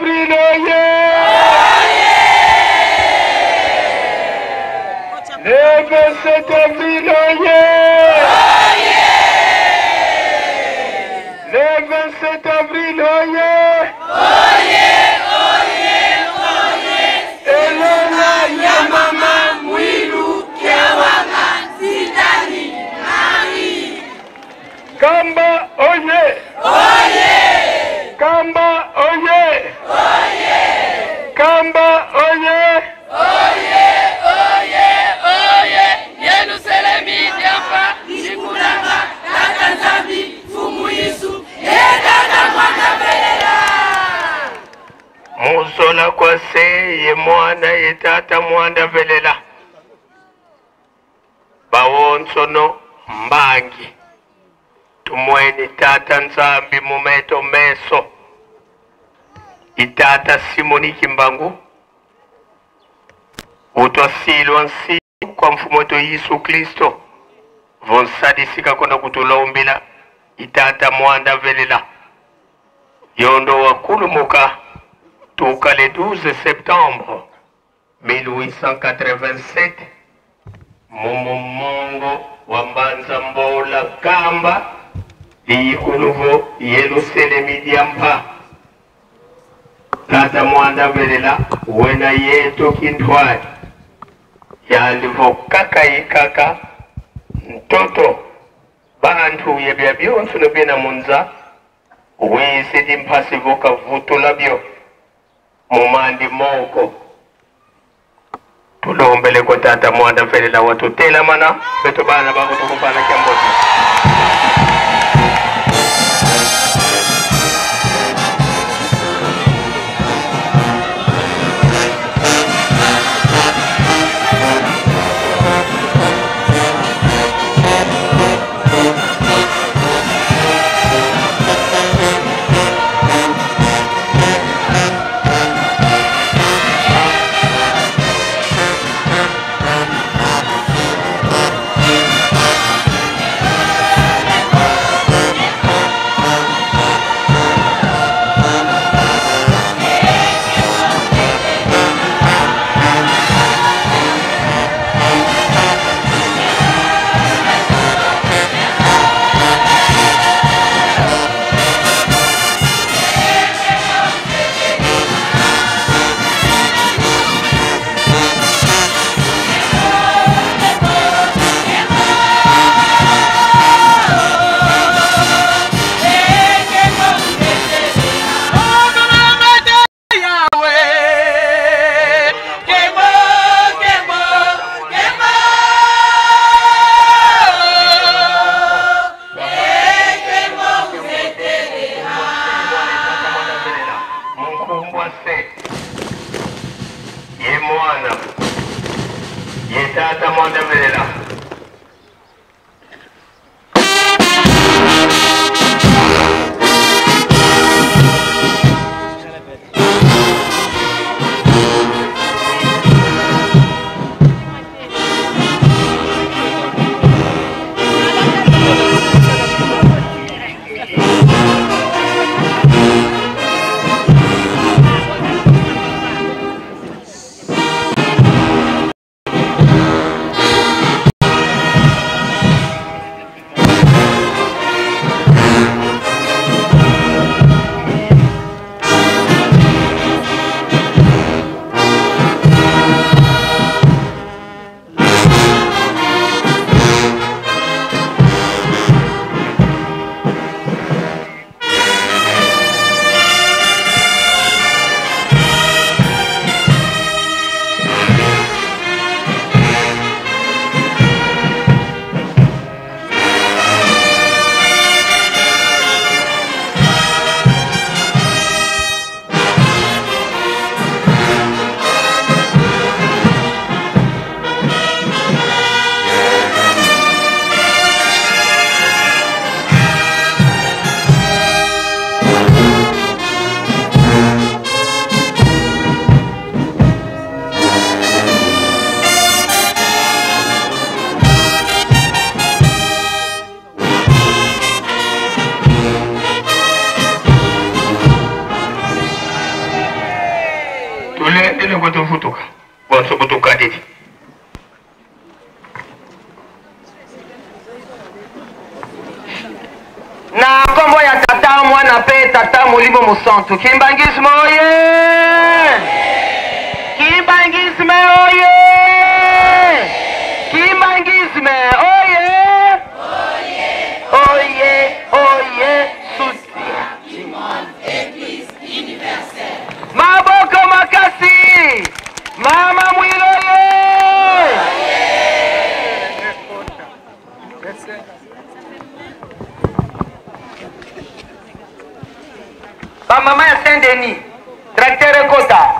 avril, oye! Le 27 avril, oye! Le 27 avril, oye! Elona ya mama mwilu kiawanga sitani nari. Kamba, oye! Kamba, oye! Kamba, oye! Yerusalemi diapa shikuranga tata nzambi fumu Yesu tata mwana belela Musola kwa se ye mwana ye tata mwana belela bawonsono mbangi tumweni tata nzambi mumeto meso itata Simoni Kimbangu utwasilwa nsi kwa mfumo to Yesu Kristo vonsadisika kona kutulombila itata mwanda velela yondo wakulumuka tuka le 12 septembre 1887 Mongo wa Mbanza Mbola Kamba iyikunuvo Yerusalemi diampa tata mwanda velela wena yeto kintwai yalivo kaka ikaka mtoto bantu yebya byonso nobena munza wese dimpasi voka vuto labyo mumandi moko tulombele kwa tata mwanda velela watu tela mana beto bana bako tukupana kiambozi. Tata mwanda velela Tendele kwa tufutuka. Kwa tufutuka didi. Na kombo ya tata mwana pe tata molimo mosantu. Kimbangisme oye! Kimbangisme oye! Kimbangisme oye! Oye, oye, soutien du monde Église universelle. Maboko makasi! Mama Mwiloye! Ba mama ya Saint-Denis, tracteur ekota.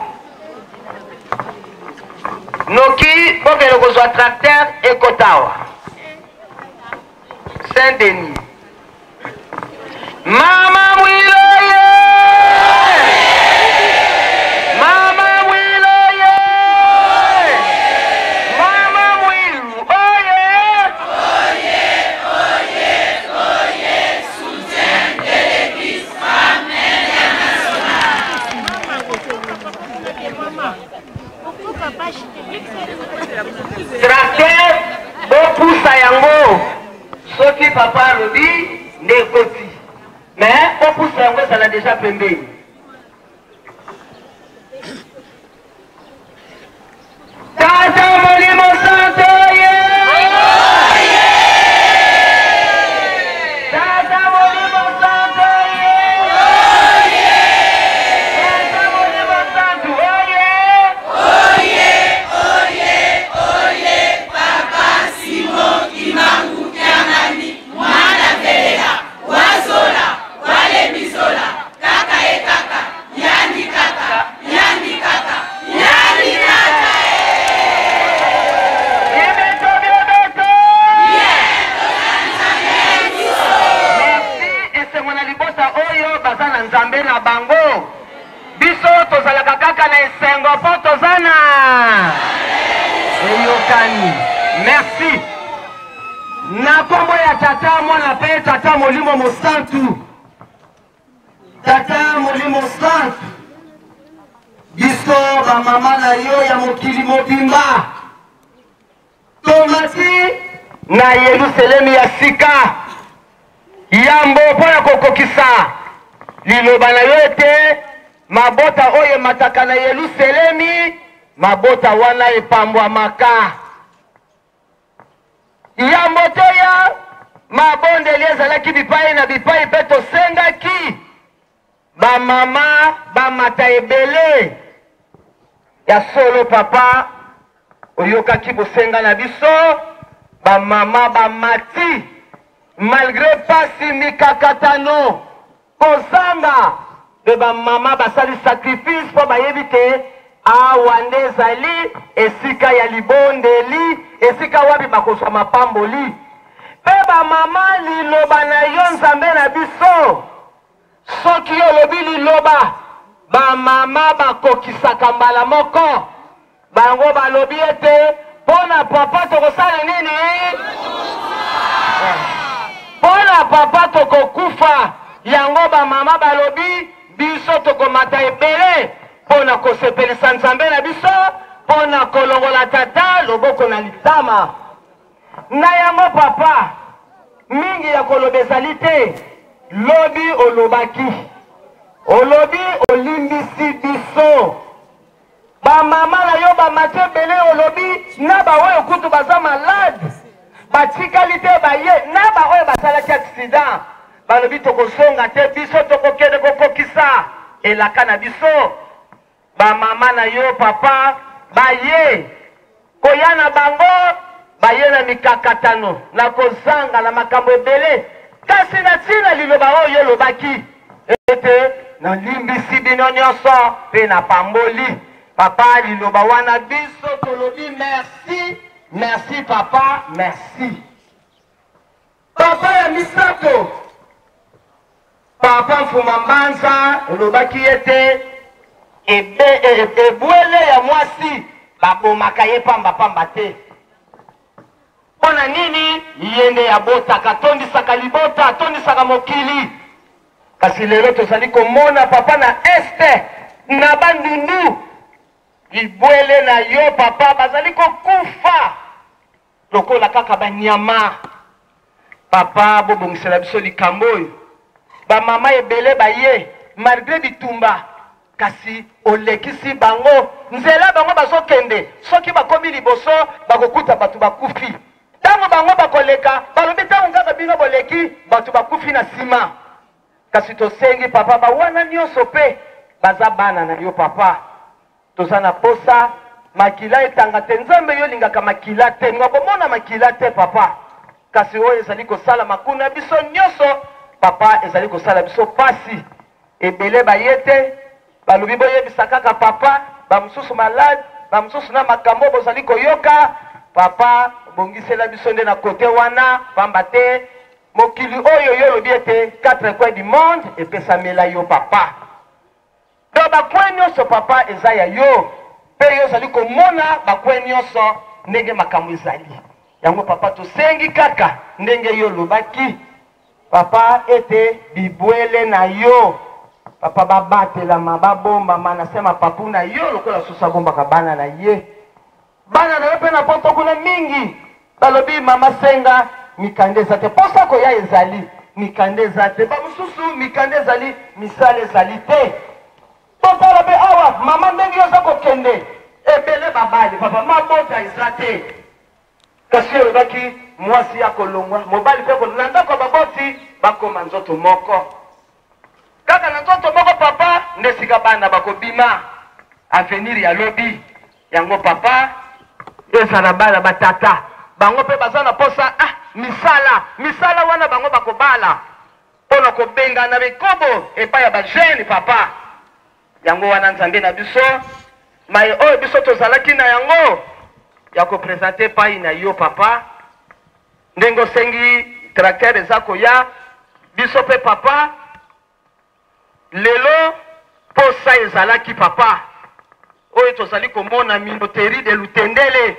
Noki bokele kozwa tracteur ekotawa. Saint-Denis. Mama Mwiloye! Mama Mwiloye! Mama Mwilu, oye! Oye, oye, oye, soutien de l'église femme internationale. Tracteur, bopousa yango. Soki papa lobi, nekoti. Mais bopousa yango, ça l'a déjà pembé. Tata Molimo Santo, Tata Molimo Santo, Tata Molimo Santo, oye, Papa Simon Kimangu Kianani, Mwana Velela, Wazola, Wale Bizola, Kaka e Kaka, Yandi Kaka, Yandi Kaka, Yandi Kaka. Nzambe na bango biso tozalaka kaka na esengo po tozana eyokani. Merci. Na kombo ya tata mwana pe tata molimo mosantu. Tata molimo mosantu biso ba mama na yo ya mokili mobimba tomati na Yerusalemu ya sika yambo pona kokokisa liloba na yo ete mabota oyo mataka na Yerusalemi mabota wana epambwamaka yambo toya mabondeli ezalaki bipai na bipai mpe tosengaki bamama bamata ebele ya solo papa oyokaki bosenga na biso bamama bamati malgré pasi mikakatano kozanga de ba mama basali sacrifice po bayebi te awa nde ezali esika ya libondeli esika wapi bakozwa mapamboli pe ba mama liloba na yo nzambe na biso soki olobi liloba ba mama bakokisaka mbala moko bango balobi ete pona papa tokosala nini pona papa tokokufa yango ba mama balobi biso tokomata ebele pona kosepelisa nzambe na biso pona kolongola tata loboko na litama na yango papa mingi ya koloba ezali te lobi olobaki olobi olimbisi biso ba mama na yo bamata ebele olobi na baoyo kutu baza malade batikali te baye na baoyo basalaki accident balobi tokosonga te biso tokokende kokokisa elaka na biso bamama na yo papa baye koya na bango baye na mikakatano na kozanga na makambo ebele kasi na ntina liloba oyo olobaki ete nalimbisi bino nyonso mpe na pamboli papa liloba wana biso tolobi merci merci papa merci papa ya misato papa mfuma mbanza olobaki ete ebwele ya mwasi babomaka ye pamba te mpona nini ye nde abotaka atondisaka libota atondisaka mokili kasi lelo tozali komona papa na este na bandundu bibwele na yo papa bazali kokufa lokola kaka banyama. Papa bobongisela biso likambo oyo. Ba mama ebele baye malgré bitumba kasi olekisi bango nzela bango bazokende soki bakomi liboso bakokuta batu bakufi. Tango bango bakoleka balobi tango nzaka bino boleki batu bakufi na sima. Kasi tosengi papa bawana nyonso pe baza bana na yo papa. Tozana posa makila etanga te nzambe yo lingaka makila te ngakomona makila te papa. Kasi oyo ezali kosala makuna biso nyonso papa ezali kosala biso pasi. Ebele bayete balobi boyebisa kaka papa bamususu malade bamususu na makambo bozali koyoka papa bongisela biso nde na kote wana pamba te mokili oyo yo lobi ete 4 coins du monde epesamela yo papa. Do bakwe nyonso papa eza ya yo pe yo zali komona bakwe nyonso ndenge makambo ezali. Yango papa tosengi kaka ndenge yo lobaki papa ete bibwele na yo papa babatela mababomba manasema papu na yo lokola susa bomba kabana na ye. Bana na yo pe na poto kuna mingi balobi mama senga mikandeza te posa ko ya ezali mikandeza te bamususu mikandeza li misale ezali te. Papa lobi awa mama ndenge yo za kokende ebele babali papa mabota ezate. Kasi olobaki mwasi ya kolongwa mobali pe kolanda ko baboti bakoma nzoto moko. Kaka na nzoto moko papa ndesika bana bakobima avenir ya lobi yango papa ezala bala batata bango pe bazana posa misala wana bango bakobala pona kobenga na bikobo epa ya ba jeune papa yango wana nzambe na biso mai oyo biso tozalaki na yango ya ko présenter pai na yo papa ndengo sengi tracteur ezako ya biso pe papa lelo posa ezalaki papa oyo tozali komona minoteri de Lutendele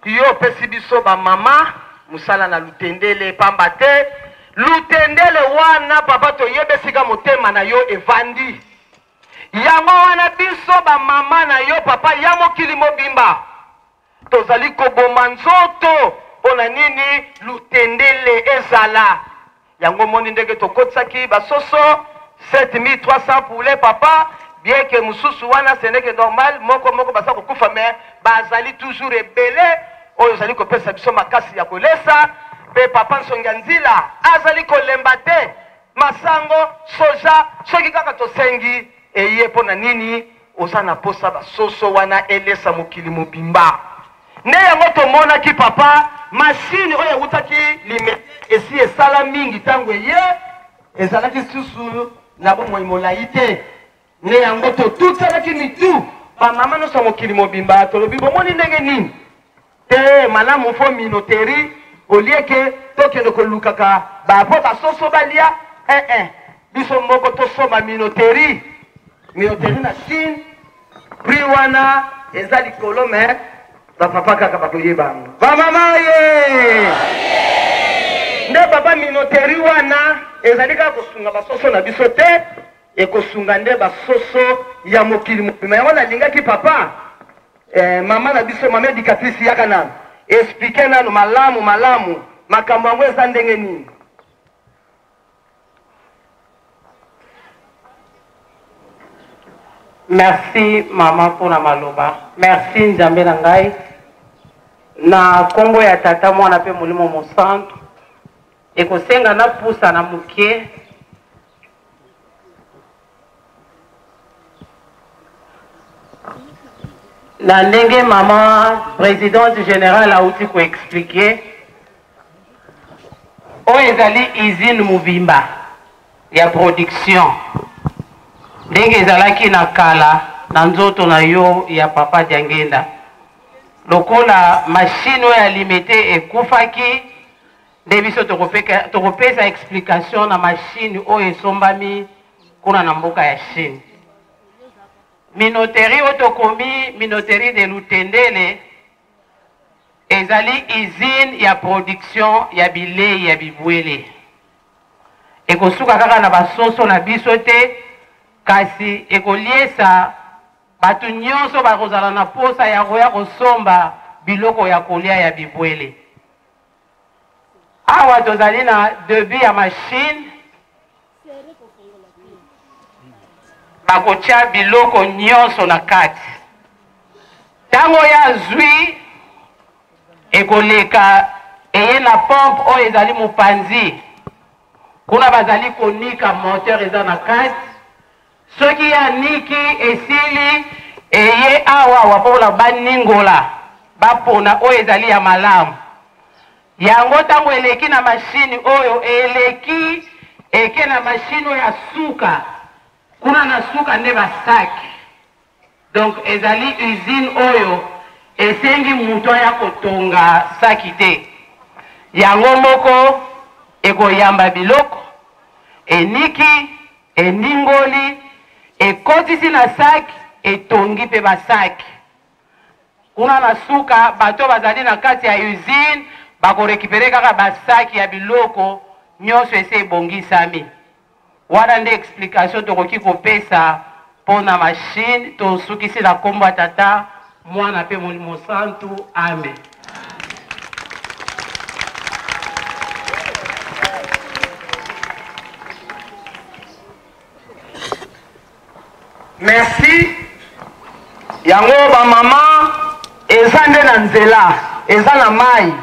yo pesi biso ba mama musala na Lutendele pamba te Lutendele wana papa toyebesika motema na yo evandi yango wana biso ba mama na yo papa ya mokili mobimba tozali koboma nzoto pona nini Lutendele ezala yango moni ndenge tokotisaki basoso 7300 poulet papa bien que mususu wana ce n'est que normal moko basa kokufa mais bazali toujours ebele oyo zali kopesa biso makasi ya kolesa pe papa nsonga nzila azali kolemba te masango soja soki kaka tosengi eye pona nini osana posa basoso wana elesa mokili mobimba ne yango tomona ki papa machine oyo utaki lime esi esala mingi tango eye ezalaki susu na bomoi molai te ne yango totutalaki mitu bamama nyonso mokili mobimba tolobi bomoni ndenge nini te malamu fo minoteri olieke tokende kolukaka bapo basoso balia biso moko tosomba minoteri na Chine prix wana eza likolo me bapapa kaka bakoyeba yango bamama ye nde baba minoteri wana ezali kaka kosunga basoso na biso te ekosunga nde basoso ya mokili mobima yango nalingaki papa mama na biso mama éducatrice yaka nanu explike nanu malamu makambo yango eza ndenge nini. Merci mama pona maloba. Merci nzambe na ngai. Na kombo ya tata mwana pe molimo mosantu. Ekosenga na pusa na mukie. Na ndenge mama présidente générale a outi ko expliquer. O ezali usine mubimba ya production. Ndenge ezalaki na kala na nzoto na yo ya papa Jangenda lokola machine oyo alimete ekufaki nde biso tokopesa explication na machine oyo esombami kuna na mboka ya Chine. Minoteri oyo tokomi minoteri de Lutendele ezali usine ya production ya bilei ya bibwele ekosuka kaka na basoso na biso te kasi ekoliesa batu nyonso bakozala na posa ya koya kosomba biloko ya kolia ya bibwele. Awa tozali na debut ya machine bakotia biloko nyonso na kati. Tango ya zwi ekoleka eye na pompe oyo ezali mopanzi kuna bazali konika moteur eza na kati. Soki ya niki esili eye awa wapola baningola bapona oyo ezali ya malamu. Yango tango eleki na machine oyo eleki eke na machine oyo ya suka kuna na suka nde basaki. Donc ezali usine oyo esengi mutu ya kotonga saki te. Yango moko ekoyamba biloko eniki eningoli ekotisi na saki etongi pe basaki. Kuna na suka bato bazali na kati ya usine bakorekipere kaka basaki ya biloko nyonso ese ebongisami. Wana nde explication tokoki kopesa pona machine tosukisi na kombo ya Tata Mwana pe Molimo Santu. Amen. Merci. Yango ba mama eza nde na nzela, eza na mai.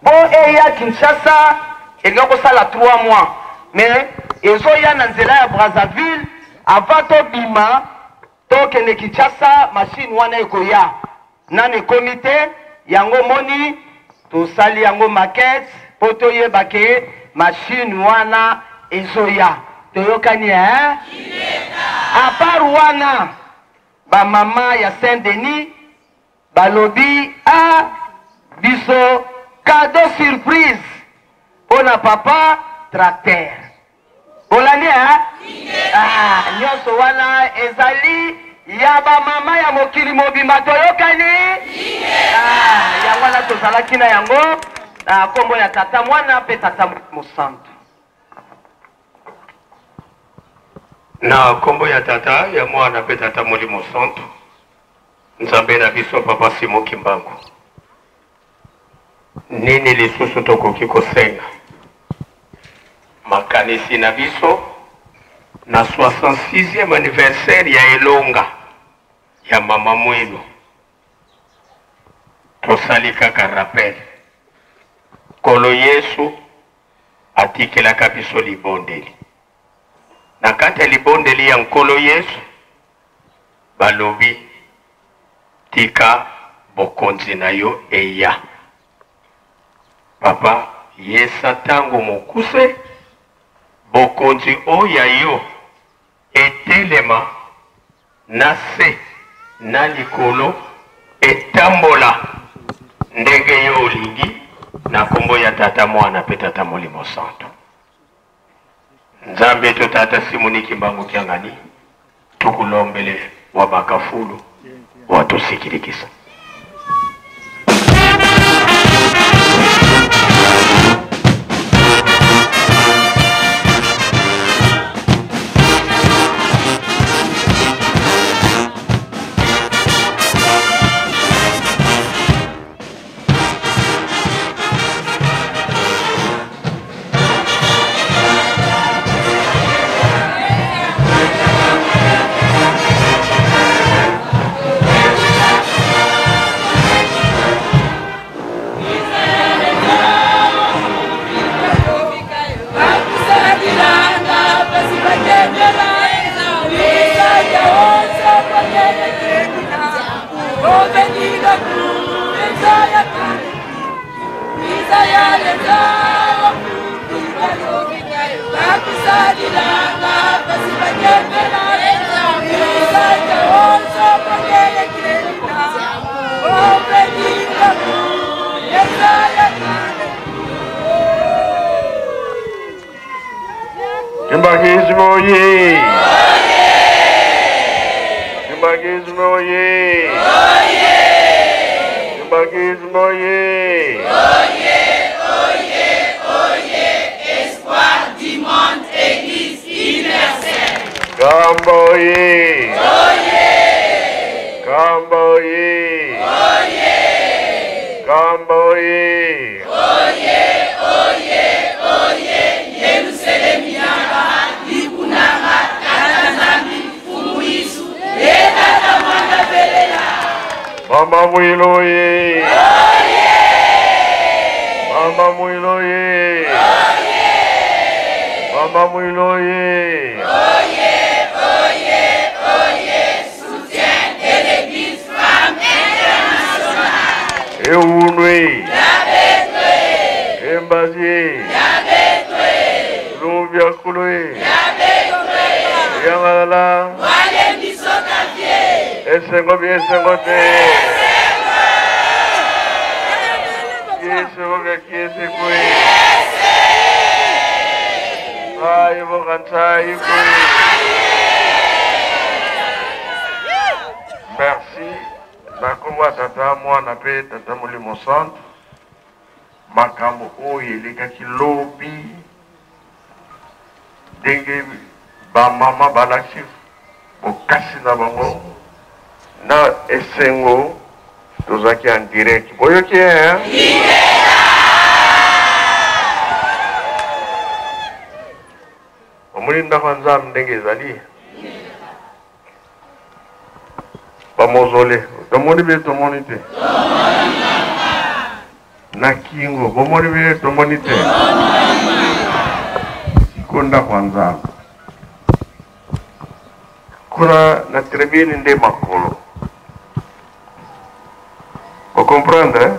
Bo eya Kinshasa elinga kosala 3 mois. Mais ezoya na nzela ya Brazzaville avant to bima to kende Kinshasa machine wana ekoya. Nane komite yango moni to sali yango maquette poto yeba ke machine wana ezoya. Toyokani hein? À part wana ba mama ya Saint-Denis balobi a biso cadeau surprise pona papa tracteur. Olani hein? Nyonso wana ezali ya ba mama ya mokili mobimba toyokani? Ya wana tozalaki na yango kombo ya Tata Mwana pe Tata Molimo Santu. Na kombo ya Tata ya Mwana pe Tata Molimo Santu Nzambe na biso Papa Simon Kimbangu. Nini lisusu tokoki kosenga makanisi na biso na 66e anniversaire ya elonga ya mama mwenu. Tosali kaka rappel kolo Yesu atikelaka biso libondeli. Na kati ya libondeli ya nkolo Yesu balobi tika bokonzi na yo eya. Papa yesa tango mokuse bokonzi oya yo etelema na se na likolo etambola ndenge yo olingi na kombo ya Tata Mwana pe Tata Molimo Santu. Nzambe to Tata Simoni Kimbangu Kiangani tukulombele wabakafulu watusikirikisa. Kimbangismo ye! Kimbangismo ye! Kimbangismo ye! Espoir du monde, Église universelle. Gambo ye! Kamba oye! Oye! Kamba oye! Oye, oye, oye, Yerusalemu yamba, ikunanga, tata Nzambi, Fumu Yesu, tata Mwana Belela. Mama Mwilo oye! Oye! Mama Mwilo oye! Oye! Mama Mwilo oye! Oye, oye, oye, soutien de l'Église femme internationale. Eunwe! Yabetwe, Embazie! yabetwe, Lubia Kulwe! yabetwe, Yangalala! wale misokavie. Esengo bien sengote! Yesu oga kiesi kwe! Ayo bokantai kwe! Merci. Nakomwa tata mwana pe tata Molimo Centre. Makambo oyo elekaki lobi ndenge bamama balaki bokasi na bango na esengo tozaki en direct. Boyoki omuli ndako ya Nzambe ndenge ezali bamozole tomoni be tomoni te na kingo bomoni be tomoni te konda kwa Nzambe kuna na tribune nde makolo vous comprenez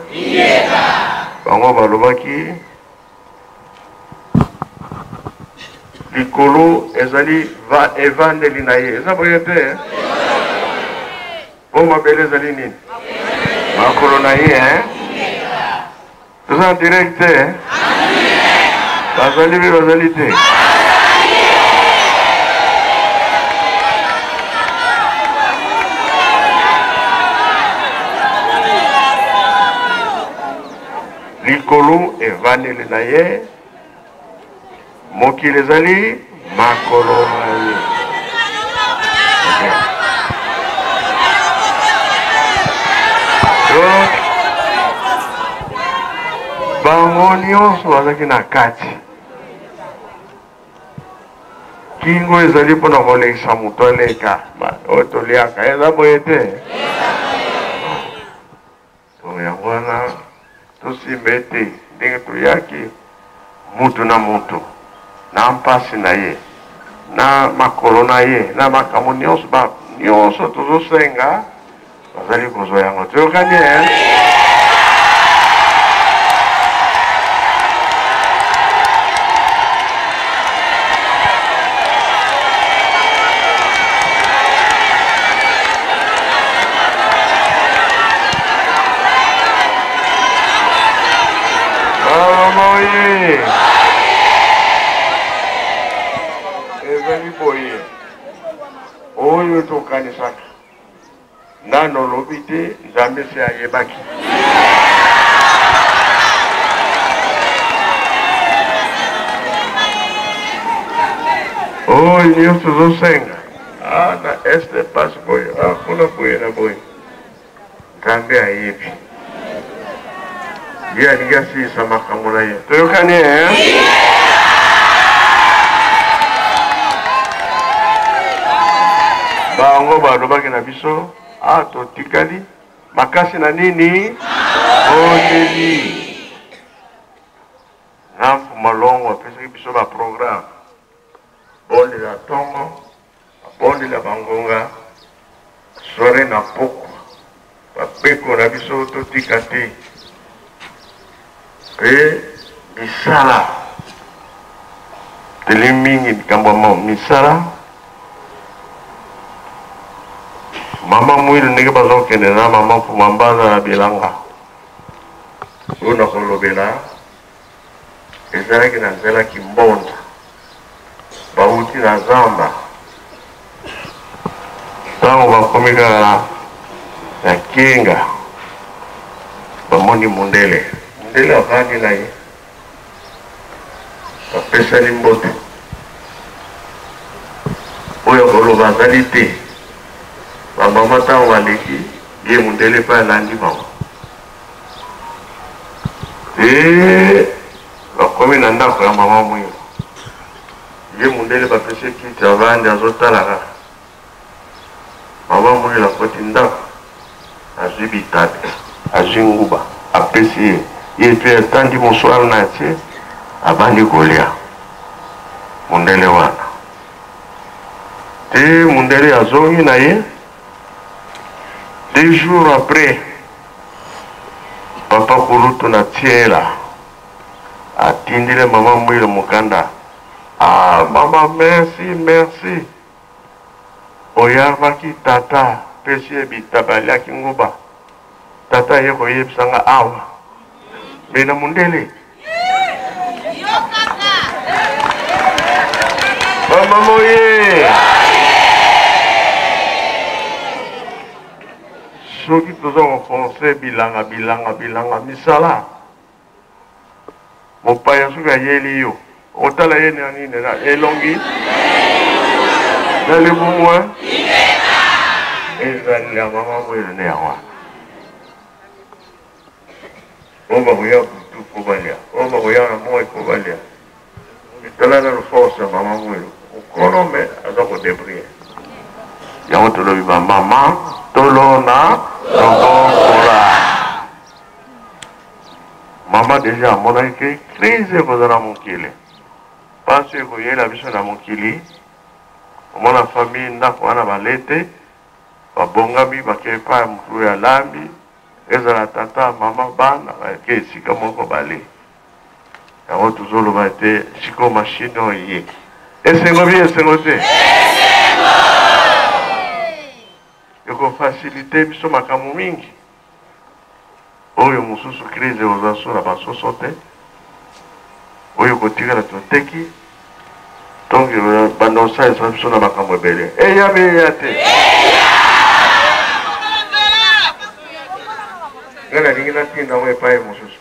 bango balobaki likolo ezali evandeli na ye eza boye te o mabele ezali nini makolo na ye toza en direct te bazali be bazali te likolo evandeli na ye mokili ezali makolo na ye. Donc bango nyonso bazalaki na kati kingo ezali mpona kolekisa moto aleka oyo toliaka eza boye te yango wana tosimba ete ndenge toyaki mutu na mutu na mpasi na ye na makolo na ye na makambo nyonso tozosenga bazali kozwa yango toyokani ezali boye oyo tokanisaka nano lobi te Nzambe se ayebaki oyo nyonso tozosenga na este pasi boye kuna boye na boye Nzambe ayebi ye alingi asilisa makambo na ye toyokani bango balobaki na biso totikali makasi na nini ondeli na malongo apesaki biso baprogramme bondela ntongo bondela bangonga sore na pokwa bapeko na biso totika te pe misala teli mingi likambo misala mama mwili ndenge bazokende na mama mpuma mbanza na bilanga oyo na kolobela ezalaki na nzelaki mbonda bauti na zamba ntango bakomi kaka na kinga bamoni mundele avandi na ye bapesani mbote oyo koloba azali te bamama ntango baleki ye mundele pa landi mawa bakomi na ndako ya mama mwilo ye mundele bapesi kiti avandi azotalaka mama mwilo akoti ndako azwi bitabe azwi nguba apesi ye tu etandi moswaro na tie abandi kolia mundele wana te mundele azongi na ye 2 jours après papa Kulutu na tiela atindile mama mwilo mukanda mama merci oyavaki tata pesi ebitabaliaki nguba tata ye koyebisanga awa mena mundele mama moye soki toza kofonse bilanga misala mopaya soki ayeli yo otala ye na nini na elongi na lebumwa ezali ya mama mwele ne yawa oba koya butu kobalia oba koya na moe kobalia itala na force mama mwele okono me aza kodebrie yango tolobi ba mama tolona tokokola mama deja amonaki ke crise ekoza na mokili mpasi ekoyela biso na mokili omona famille ndako wana balete babongami bakei pa ya motu ya lambi ezala tata mama bana bake esika moko bale yango tozoloba te siko mashine oyo ye esengo bi esengo te ekofacilite biso makambo mingi oyo mosusu crise oza so na basoso te oyo kotikala toteki tongi banda osalisa biso na makambo ebele eya be eya te nga nalingi natinda ngo epai mosusu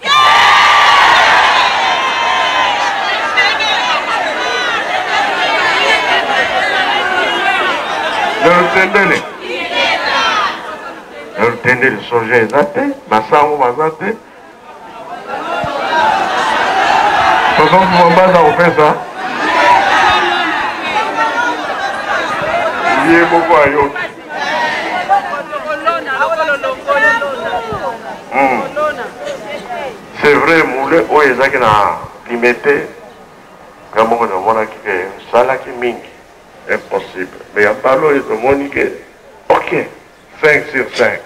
narutendele narutendele soja eza te masango baza te papa mbaza kopesa ye moko ayoki c'est vrai moule oyo ezaki na limete nga moko namonaki ke salaki mingi impossible mais ya mbala oyo tomoni ke ok 5 sur 5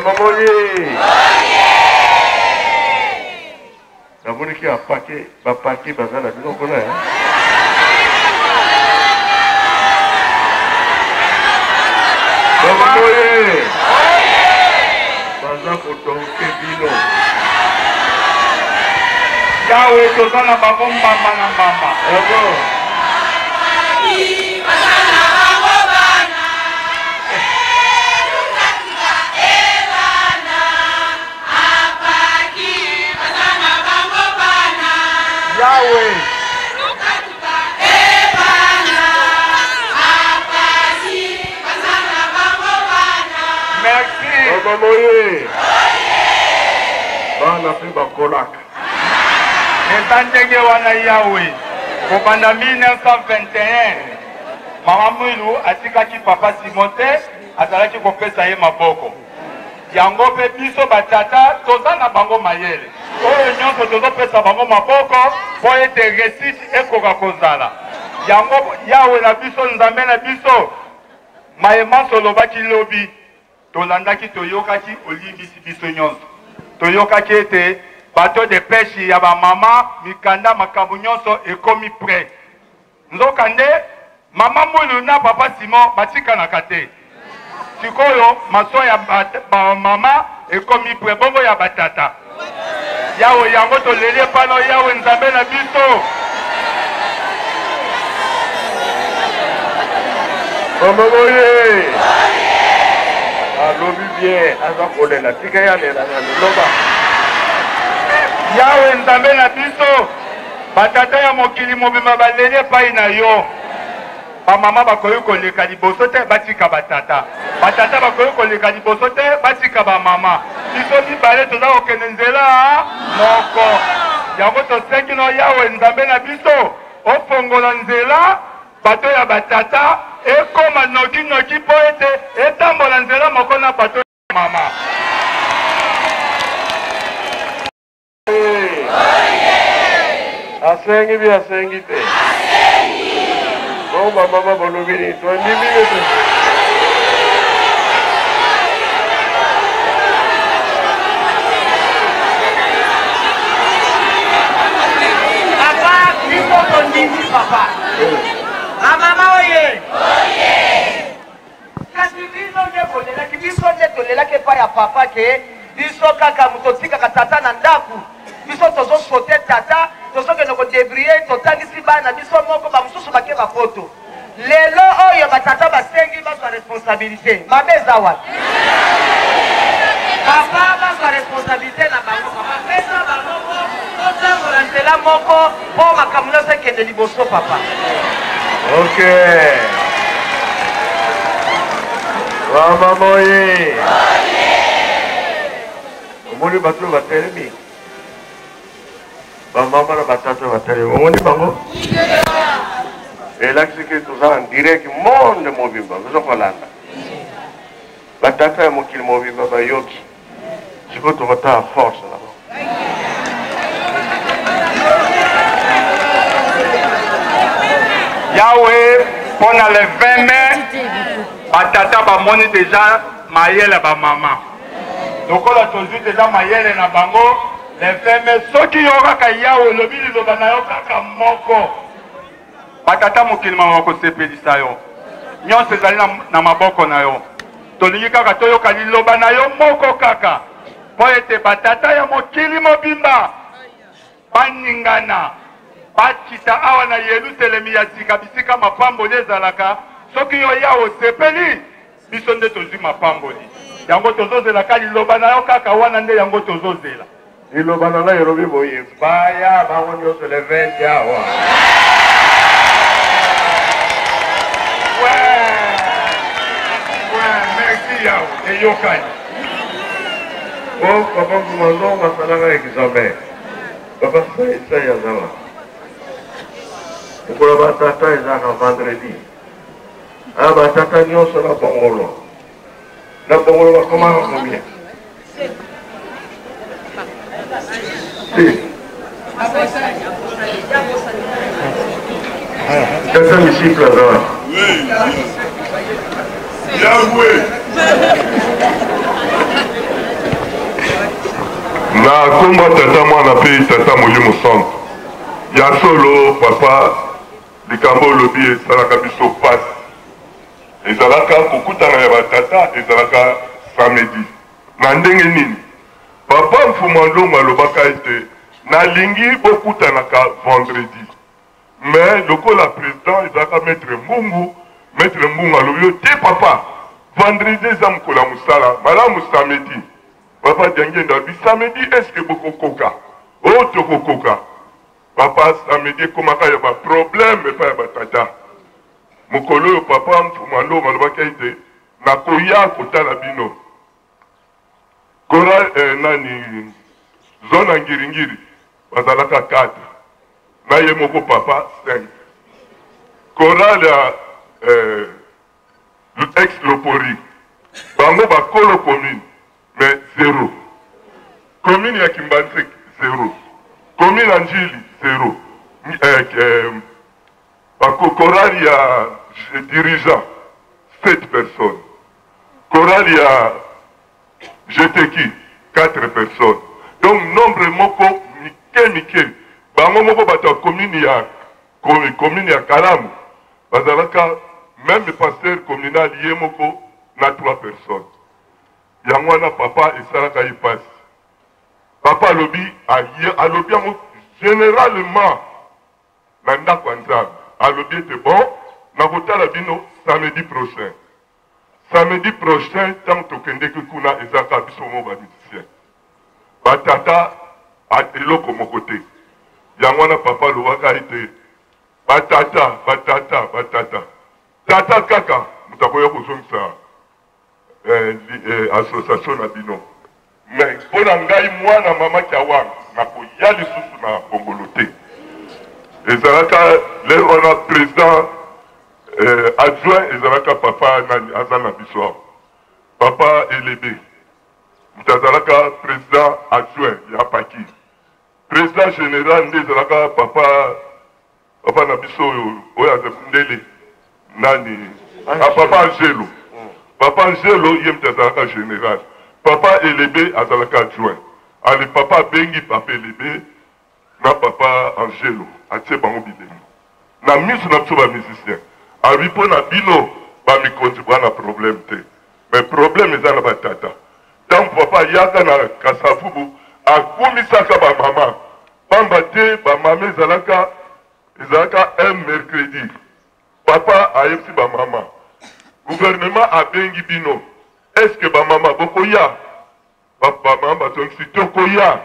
Mamoye namoni ki bapake baza na bino kuna Mamoye baza kotonke bino yawe toza na bango mbamba na mbamba Yahweh. Merci. Mamoye. Bana pe bakolaka. Netandenge wana Yahweh. Kopanda 1921. Mama Mwilu atikaki papa Timote azalaki kopesa ye maboko. Yango pe biso batata toza na bango mayele. Oyo nyonso tozopesa bango maboko po ete resite ekoka kozala yango yawe na biso nzambe na biso mayema solobaki lobi tolandaki toyokaki olimbisi biso nyonso toyokaki ete bateau de pêche ya bamama mikanda makambo nyonso ekomi prêt nzoka nde mama Mwilu na papa Simon batikanaka te sikoyo maso ya bamama ekomi prêt bongo ya batata yawe yango tolele pano yawe nzambe na biso Mamoye alobi bien aza kolela tika yalela na liloba yawe nzambe na biso batata ya mokili mobima balele epai na yo ba mama bakoyi koleka liboso te batika batata batata bakoyi koleka liboso te batika ba mama biso mibale toza kokende nzela moko yango tosengi no yawe nzambe na biso ofongola nzela bato ya batata ekoma noki po ete etambola nzela moko na bato ya mama. Asengi bi asengi te. Oh mama bolobini to ndimi te. Papa, biso to ndimi papa. Mama oye. Oye. Kasi biso nde tolelaki epai ya papa ke biso kaka mototika tata na ndaku biso tozosote tata tozokende kodebrie totangisi bana biso moko bamosusu bake bapoto lelo oyo batata basengi bazwa responsabilité mabe eza wapi papa bazwa responsabilité na bango papa pesa bango totangola nzela moko mpo makambo nyonso ekende liboso papa. Ok. Mama moye. Omoni bato batelemi. Ba mama na batata batelemi. Omoni bango? Et là c'est tout ça en direct monde mobimba. Vous kolanda. Batata ya mokili mobimba ba yoki. Siko tokota force là. Yahweh, pendant les 20 mai, batata bamoni déjà mayele ba mama. Donc on a toujours déjà mayele na bango les 20 mai. Soki yoraka Yahweh lobi liloba na yo kaka moko. Batata mokili mama ko sepelisa yo. Nyonso ezali na maboko na yo. Tolingi kaka toyoka liloba na yo moko kaka. Po ete batata ya mokili mobimba baningana. Bachita awa na Yerusalemi ya sika bisika mapamboli ezalaka soki yo ya osepeli biso nde tozwi mapamboli yango tozozela liloba na yo kaka wana nde yango tozozela liloba na yo robi boye baya bango nyonso le 20 awa merci yao eyokani papa kumando masalanga examen papa ça ya zama pour batata ezaka vendredi batata nyonso na bongolo bakomaka combien kasa misipla zawa na komba tata mwana pe tata molimo centre ya solo papa likambo lobi esalaka biso pasi ezalaka kokutana ya batata ezalaka samedi na ndenge nini papa mfuma ndongo alobaka ete nalingi bokutanaka vendredi mais lokola président ezalaka maître mbungu alobi yo te papa vendredi eza mokolo ya mosala malamu samedi papa diangenda bi samedi eske bokokoka o tokokoka papa samedi ekomaka ya baproblème epa ya batata mokolo oyo papa mfuma ndongo alobaki ete nakoya kotala bino kora nani zona ngiringiri bazalaka 4 na ye moko papa 5 korale ya ex lopori bango bakolo commune mais 0 commune ya Kimbanzek 0 commune ya Njili 0 korali ya dirigeant 7 personnes korali ya Jeteki 4 personnes donc nombre moko mike bango moko bato commune ya Kalamu bazalaka même pasteur communal ye moko na 3 personnes yango wana papa esalaka ye pasi papa alobi yango généralement na ndako ya nzambe alobi ete bon nakotala bino samedi prochain ntango tokendeki kuna ezalaka biso mo bamusicien batata eloko moko te yango wana papa alobaka ete batata tata kaka mutakoya kozongisa association na bino mais mpona ngai mwana mama kiawanga nakoya lisusu na bongolo te ezalaka le wana président adjoint ezalaka papa nani aza na biso awa papa elebe moto azalaka président adjoint ya paki président général nde ezalaka papa na biso oyo azakundele nani papa angelo papa angelo ye moto azalaka général papa elebe azalaka adjoint ale papa abengi papa elebe na papa angelo atie bango bilemo na miso na biso bamusicien abi mpo na bino bamikonzi bwana problème te mais problème eza na batata ntango papa ayaka na kasavubu akumisaka bamama pamba te bamama ezalaka un mercredi papa ayebisi bamama gouvernement abengi bino est-ce que bamama bokoya bamama batongisi tokoya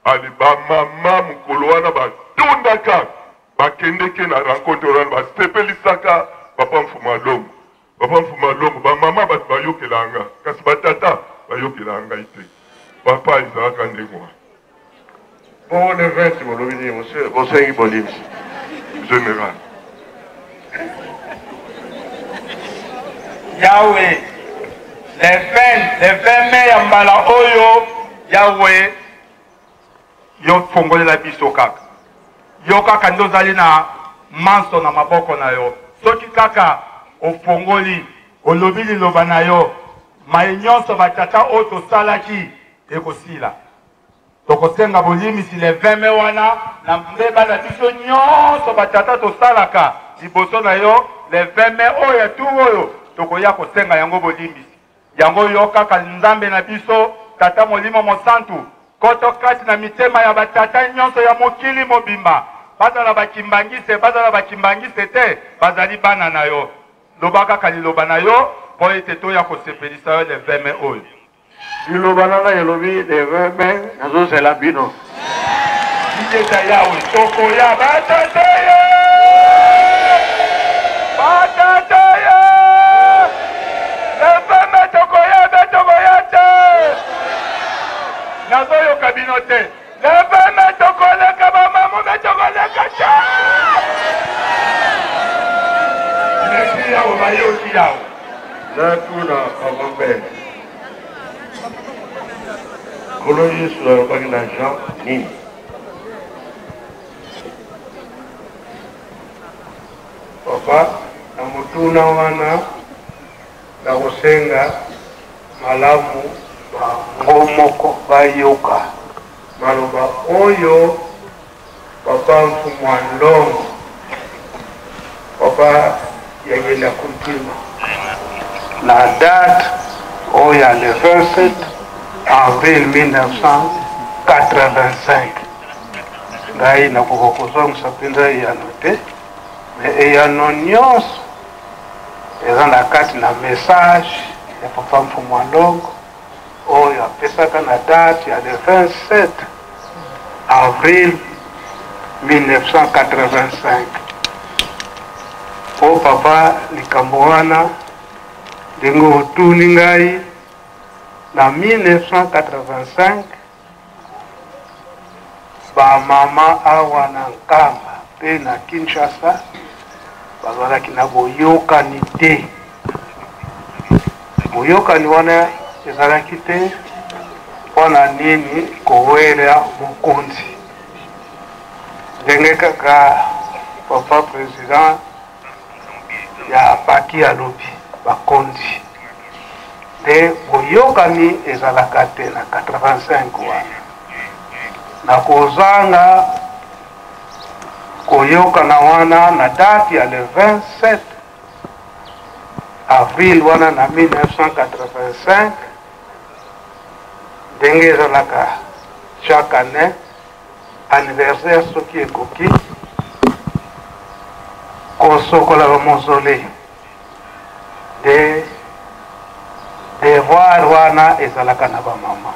ali bamama mokolo wana batundaka bakendeke na rencontre wana basepelisaka papa mfuma longo bamama bato bayokelanga kasi batata bayokelanga ite papa ezalaka ndenge wana bon le 20 bolobi nini bosengi bolimisi général Yahweh le 20 mai ya mbala oyo Yahweh yo fongolela biso kaka yo kaka nde ozali na manso na maboko na yo soki kaka ofongoli olobi liloba na yo maye nyonso batata oyo tosalaki ekosila tokosenga bolimisi le 20 mai wana na mbeba na biso nyonso batata tosalaka liboso na yo le 20 mai oyo etu oyo tokoya kosenga yango bolimisi yango yo kaka nzambe na biso tata molimo mosantu koto kati na mitema ya batata nyonso ya mokili mobimba bazala bakimbangise te bazali bana na yo loba kaka liloba na yo mpo ete toya kosepelisa yo le 20 mai oyo liloba nanga elobi le 20 mai nazozela bino ijeta yawe tokoya batata ye le 20 mai tokoya te nazoyoka bino te le 20 mai tokoleka bamamu be tokoleka te leki yawo bayoki yawo natuna papa kolo yesu alobaki na jean nini papa na motuna wana na kosenga malamu bango moko bayoka maloba oyo papa mfumwa ndongo papa yagenda kuntima la date oyo le 27 avril 1985 ngai nakoka kozongisa mpenza eyano te me eyano nyonso eza na kati na message ya papa mfumwa ndongo oyo apesaka na date ya le 27 avril 1985 po papa likambo wana ndenge otuni ngai na 1985 bamama awa na Nkamba mpe na Kinshasa bazalaki na boyokani te boyokani wana ezalaki te mpona nini kowela mokonzi ndenge kaka papa président ya paki alobi bakonzi nde boyokani ezalaka te na 85 wana na kozanga koyokana wana na date ya le 27 avril wana na 1985 ndenge ezalaka chaque année anniversaire soki ekoki kosokola bamausolée de devoir wana ezalaka na bamama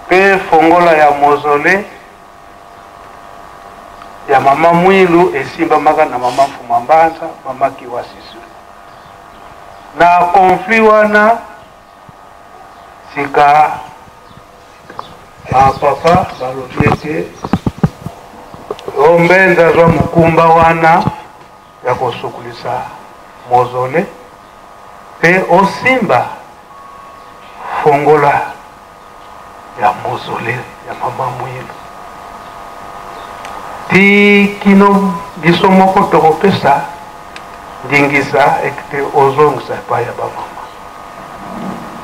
mpe fongola ya mausolée ya mama Mwilu esimba maka na mama Mfumambanza mama Kiwasisu na konfli wana sika papa balobiete ombenza zwa mukumba wana ya kusukulisa mozole pe osimba fongola ya mozole ya mama Mwilu ti kino biso moko tokopesa ndingisa ekite ozongisa pa ya bamama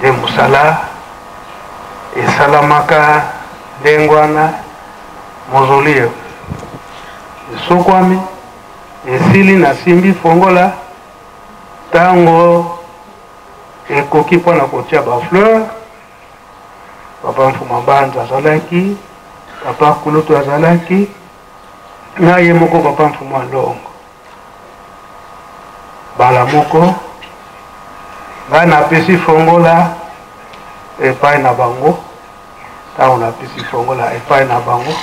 de musala esalamaka ndengwana mozolio esokwami esili na simbi fongola tango ekoki mpona kotia bafleur papa Mfumambanza azalaki papa Kulutu azalaki na ye moko papa Mfumandongo bala moko bana pesi fongola epai na bango tango na pesi fongola epai na bango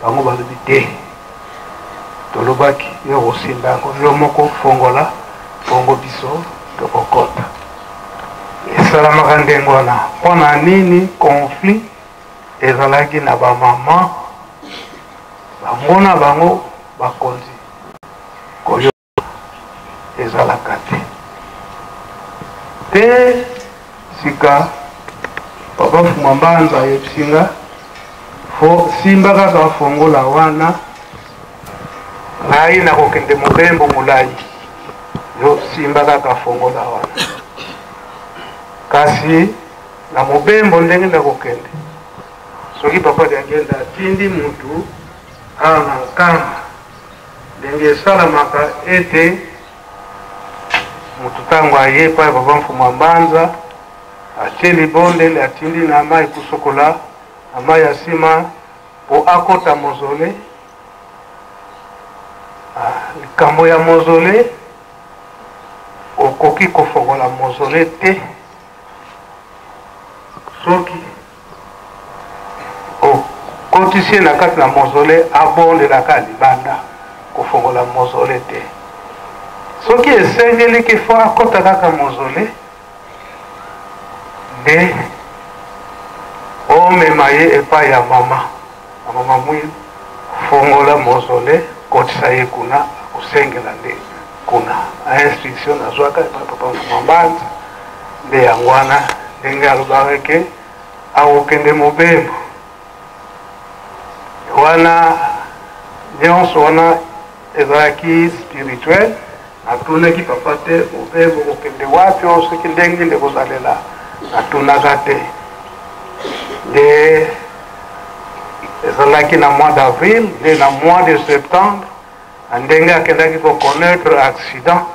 bango balobi te tolobaki yo kosimba yango yo moko fongola bongo biso tokokota esalamaka ndenge wana mpona nini conflit ezalaki na bamama bango na bango bakonzi koyo ezalaka te sika papa Mfumambanza yebisinga fo simba kaka fongola wana ngai nakokende mobembo molai yo simba kaka fongola wana kasi na mobembo ndenge nakokende soki papa Diangenda atindi mutu awa na nkamba ndenge esalamaka ete mutu tango aye pa papa Mfumambanza atie libondele atindi na mai kusokola na mai ya nsima po akota mozole likambo ya mozole okoki kofongola mozole te soki okotisie na kati na mozole abondelaka libanda kofongola mozole te soki esengeliki fo akota kaka mozole nde omema ye epai ya mama Mwilu fongola mozole kotisa ye kuna kosengela nde kuna instruction nazwaka epai papa Mfumambanza nde yango wana ndenge alobaka ke akokende mobembo wana nyonso wana ezalaki spirituel natunaki papa te mobembo kokende wapi soki ndenge nde kozalela natunaka te nde ezalaki na mois d'avril nde na mois de septembre ndenge akendaki koconnaître accident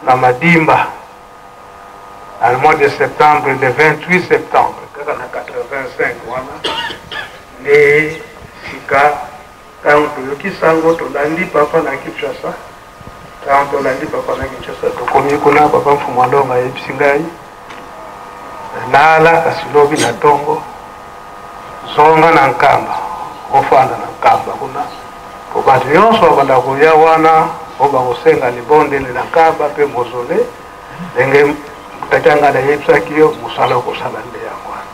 na Madimba na mois de septembre, le 28 septembre kaka na 85 wana nde sika tango toyoki sango tolandi papa na Kinshasa tango tolandi papa na Kinshasa tokomi kuna papa Mfumandongo ayebisi ngai nala kasi lobi na tongo zonga na nkamba ofanda na nkamba kuna po bato nyonso babanda koya wana po bakosenga libondele na nkamba mpe mozole ndenge tatanga na yebisaki yo mosala okosala nde yango wana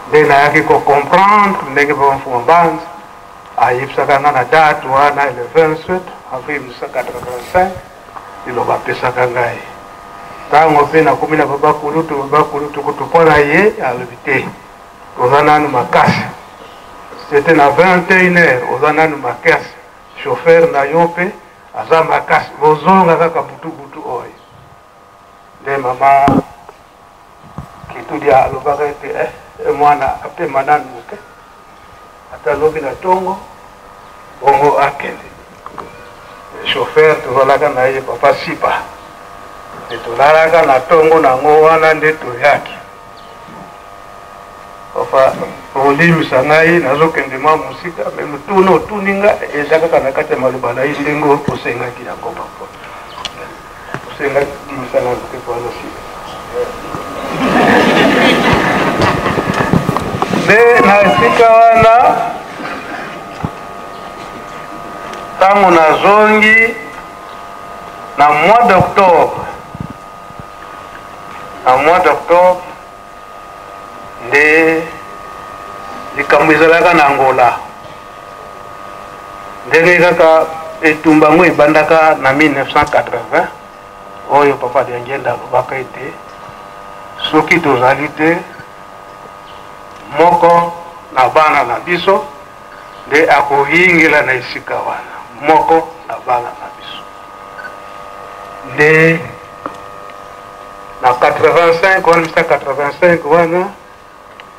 nde nayaki kocomprendre ndenge papa Mfumambanza ayebisaka nga na date wana le 27 avril 1985 liloba apesaka ngai tango mpe nakomi na baba Kulutu kutu mpona ye alobi te oza nanu makasi c'était na 21h oza nanu makasi chauffeur na yo mpe aza makasi bozonga kaka butu oyo nde mama Kitudi alobaka ete mwana apema nanu moke ata lobi na tongo bongo akende chauffeur tozalaka na ye papa Sipa tolalaka na tongo nango wana nde toyaki papa olimisa ngai nazokende mwa mosika me mutuna otuni nga eza kaka na kati ya maloba na ye ndenge osengaki yango papa osengaki limisa na moke po azosika nde na esika wana tangu na zongi na mois d'octobre nde likambo ezalaka na Angola ndenge kaka etumba ngo ebandaka na 1980 oyo papa Diangenda alobaka ete soki tozali te moko na bana na biso nde akoyingela na esika wana moko na bana na biso nde na 85 wana 1985 wana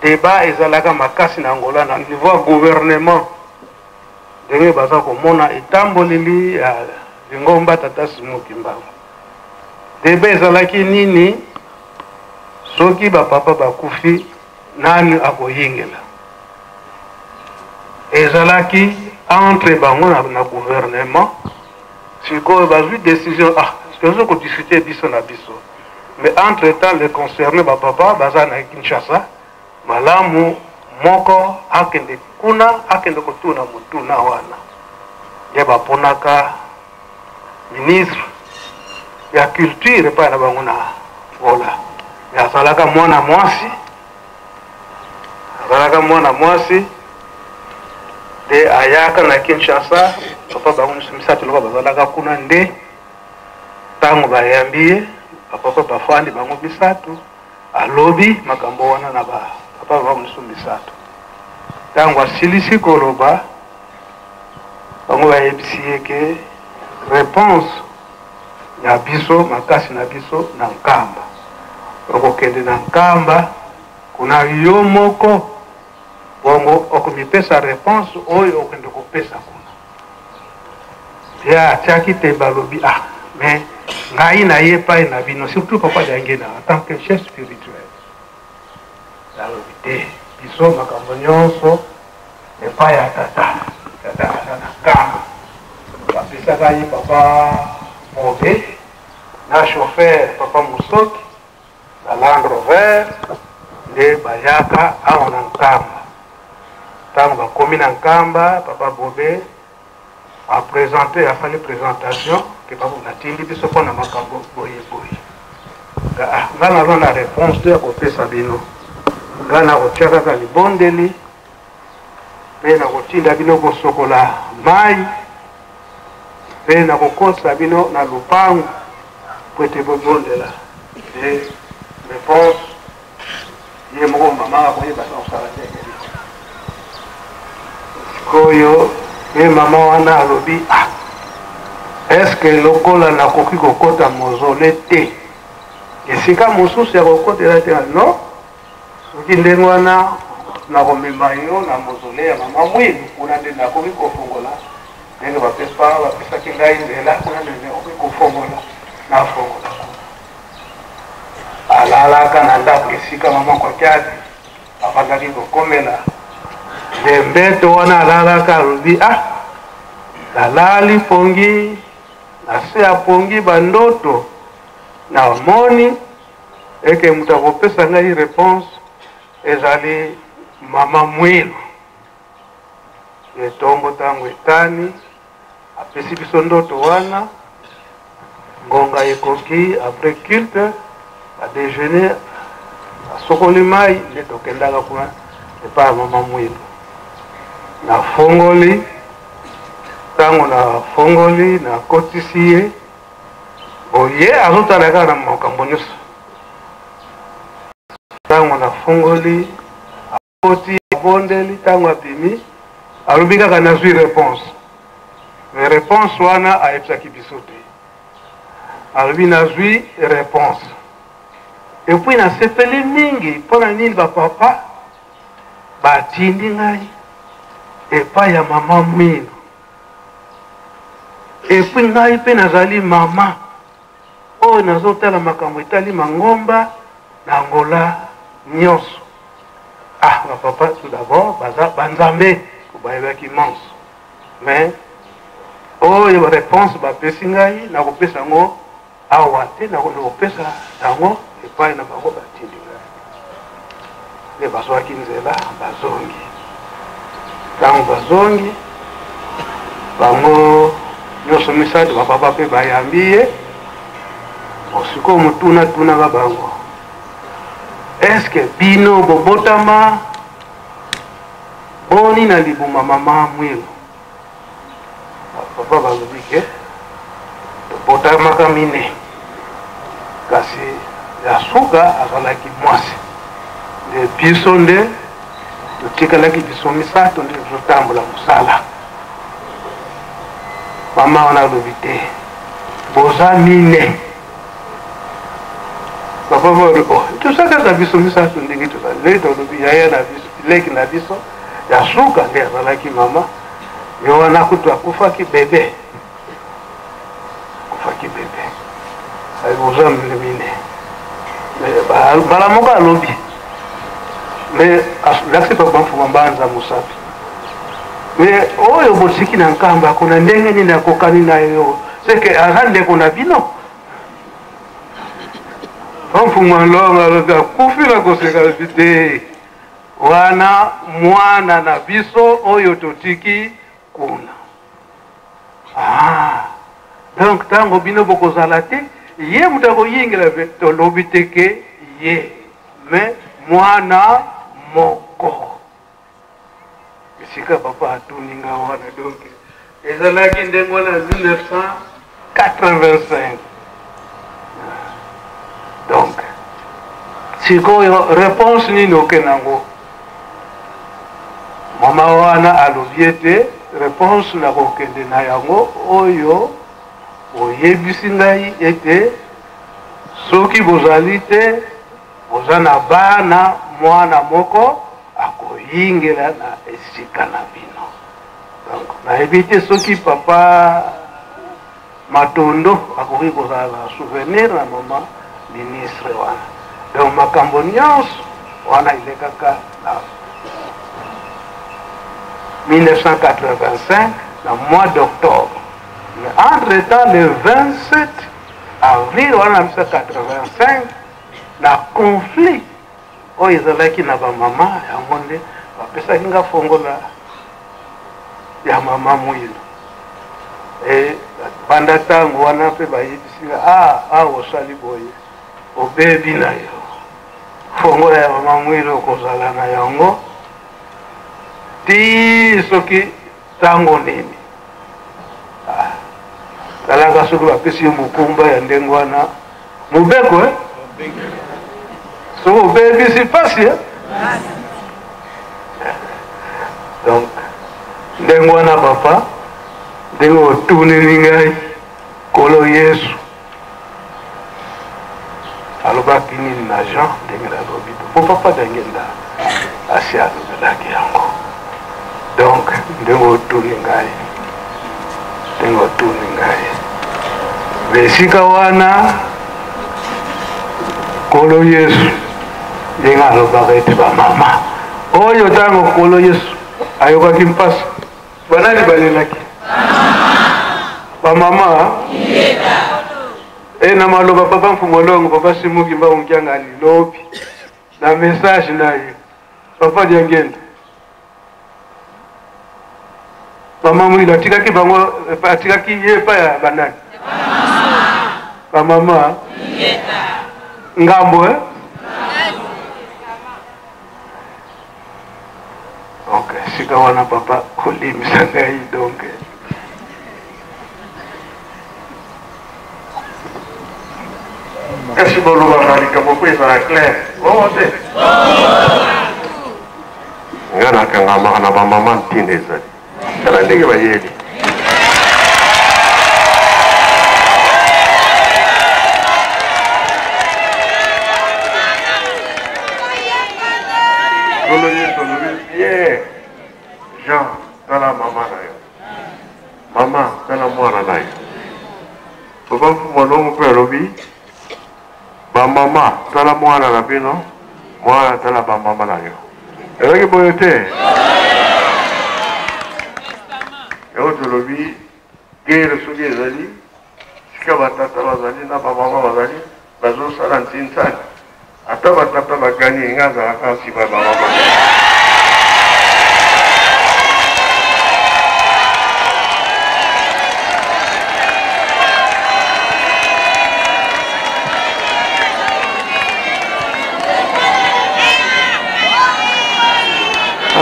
débat ezalaka makasi na Angola na niveau ya gouvernement ndenge baza komona etamboleli ya Lingomba Tata Simoki Mbangu. Débat ezalaki nini soki bapapa bakufi nani akoyingela ezalaki entre bango na gouvernement sikoyo bazwi décision tozo kodiscuter biso na biso mais entre temps les concernés bapapa baza na Kinshasa malamu moko akende kuna akende kotuna mutuna wana ye baponaka ministre ya culture pa na bango na vola ya salaka mwana mwasi de ayaka na Kinshasa papa bango misatu loba bazalaka kuna nde tango bayambie papa bafandi bango bisatu alobi makambo wana na papa bango misatu tango asilisi koloba bango bayebisi ke réponse ya biso makasi na biso na Nkamba okokende na Nkamba kuna yo moko bongo okomipesa réponse oyo okende kopesa kuna ya tiaki te balobi mais ngai na ye pa na bino surtout papa Diangenda en tant que chef spirituel balobi te biso makambo nyonso epa ya tata na Nkamba bapesaka ye papa Mobe na chauffeur papa Musoki na Land Rover nde bayaka awa na Nkamba tango bakomi na Nkamba papa Bobe a présenté a fallu présentation que papa natindi biso pona makambo boye ngana na réponse de kopesa bino ngana kotiaka ka libondeli pe na kotinda bino kosokola mai pe na kokosa bino na lupangu po ete bobondela de réponse ye moko mama akoyeba kosala ndenge koyo ye mama wana alobi est-ce que lokola nakoki kokota mozole te esika mosusu ya kokotela te no soki ndenge wana nakomema yo na mozole ya mama Mwilu kuna nde nakoki kofongola ndenge bapesaki ngai nzela kuna nde nakoki kofongola nafongola alalaka na ndako esika mama Kotiati afandaki kokomela nde mbeto wana alalaka alobi nalali pongi na se ya pongi bandoto na moni eke mutu akopesa ngai réponse ezali mama Mwilu etombo tango etani apesi biso ndoto wana ngonga ekoki après culte adéjeuner asokoli mai nde tokendaka kuna epai ya mama Mwilu na fongoli tango na fongoli na kotisi ye oye azotalaka na makambo nyonso tango na fongoli akoti abondeli tango abimi alobi kaka nazwi réponse mais réponse wana ayebisaki biso te alobi nazwi réponse epuis nasepeli mingi mpona nini bapapa batindi ngai epai ya mama Mwilu epuis ngai mpe nazali mama oyo nazotala makambo etali Mangomba na Angola nyonso bapapa tout d'abord baza banzambe bayebaki manso mais oyo réponse bapesi ngai nakopesa yango awa te nakopesa yango epai na bango batindi ngai nde bazwaki nzela bazongi ntango bazongi bango nyonso misato bapapa mpe bayambi ye osiko mutuna bango eske bino bobotama boni na libuma mama mwilo papa balobi ke tobotamaka mine kasi ya suka azalaki mwasi nde biso nde totikalaki biso misato nde totambola mosala mama wana alobi te boza mine papa balobi tosakaka biso misato ndenge tozali tolobi yaya na biso leki na biso ya suka nde azalaki mama yo wana kutu akufaki bebe ay boza mine bala moko alobi me lasi papa mfuma mbanza mosapi me oyo botiki na nkamba akona ndenge nini akokani na yo seke aza ndeko na bino pamfuma longa alobi akufi na koseka te wana mwana na biso oyo totiki kuna donc tango bino bokozala te ye mutu akoyingela tolobi teke ye me mwana moko esika papa atuninga wana donc ezalaki ndenge wana 1985 donc sikoyo réponse nini oke nango mama wana alobi ete réponse na kokende na yango oyo oyebisi ngai ete soki bozali te boza na bana mwana moko akoyingela na esika na bino donc nayebi te soki papa Matondo akoki kozala na souvenir na mama ministre wana donc makambo nyonso wana elekaka na 1985 na mois d'octobre. Mais entre-temps, le 27 avril 1985, na conflit oyo ezalaki na bamama yango nde bapesaki nga fongola ya mama mwilo banda ntango wana mpe bayebisi nga osali boye obebi na yo fongola ya mama mwilo okozala na yango ti soki ntango nini talaka soki bapesi yo mokumba ya ndenge wana mobeko soki obebisi pasi donc ndenge wana papa ndenge otunini ngai kolo yesu alobaki nini na jean ndenge nalobi po papa ndenge nda asi alobelaki yango donc ndenge otuni ngai besika wana kolo yesu ndenge alobaka ete bamama oyo ntango kolo yesu ayokaki mpasi banani balelaki bamama na maloba papa mfumolongo papa simuki mbaungianga lilobi na message na ye papa diangenda mama mwilo atikaki bango atikaki ye pa ya banani bamama ngambo donc sika wana papa kolimisa ngai donc kasi bolobaka likambo po ezala clair oo te nga nakangamaka na bamama ntina ezali tala ndenge bayeli kolo yesu olobi ye jean tala mama na yo mama tala mwana na yo papa mfumonongo mpe alobi bamama tala mwana na bino mwana tala bamama na yo ezalaki boyo te yango tolobi gere soki ezali sika batata bazali na bamama bazali bazosala ntinsani ata batata bagani nga azalaka nsima bamama .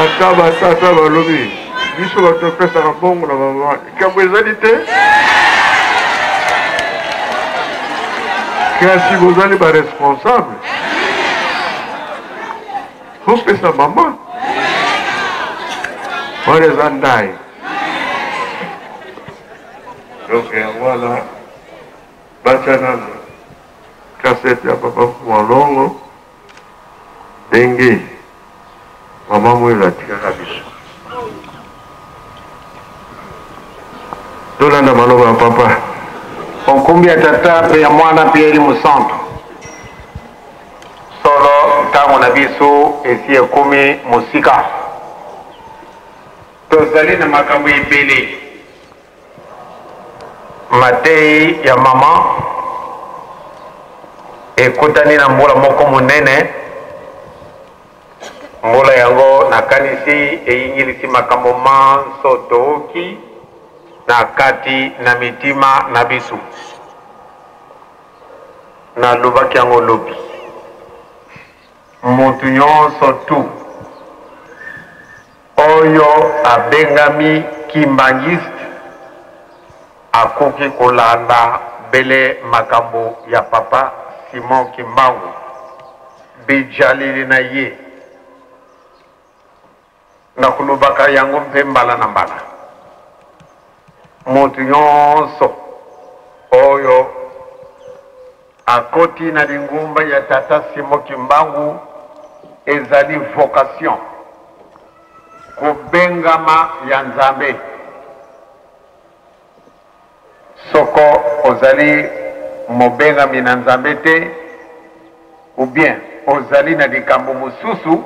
ata batata balobi biso batopesaka bongo na bamama likambo ezali te kasi bozali baresponsable fopesa mama wana eza ndai donc yango wana batya nano kasete ya papa Mwalongo ndenge mama mwelo atikaka biso tolanda maloba ya papa onkumbi ya tata pe ya mwana pe eli musantu solo ntango na biso esi ekumi mosika tozali na makambo ebele matei ya mama ekutani na mbula moko monene mbula yango nakanisi eyingilisi makambo manso tooki na kati na mitima na biso nalobaki yango lobi mutu nyonso tu oyo abengami kimbangiste akoki kolanda bele makambo ya papa Simon Kimbangu bijalili na ye na kulubaka yango mpe mbala na mbala mutu nyonso oyo akoti na lingumba ya tata Simon Kimbangu ezali vocation kubengama ya Nzambe soko ozali mobengami na Nzambe te ou bien ozali na likambo mosusu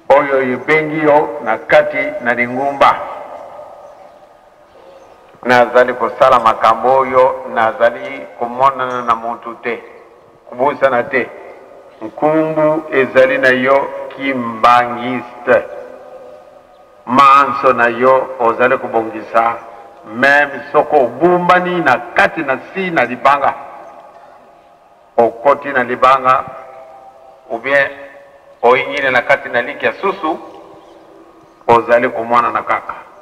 oyo ebengi yo na kati na lingumba nazali kosala makambo oyo nazali komonana na muntu te kubusana te nkumbu ezali na yo kimbangiste manso na yo ozali kubongisa meme soko obumbani na kati na si na libanga okoti na libanga ou bien oingine na kati na liki ya susu ozali kumwana na kaka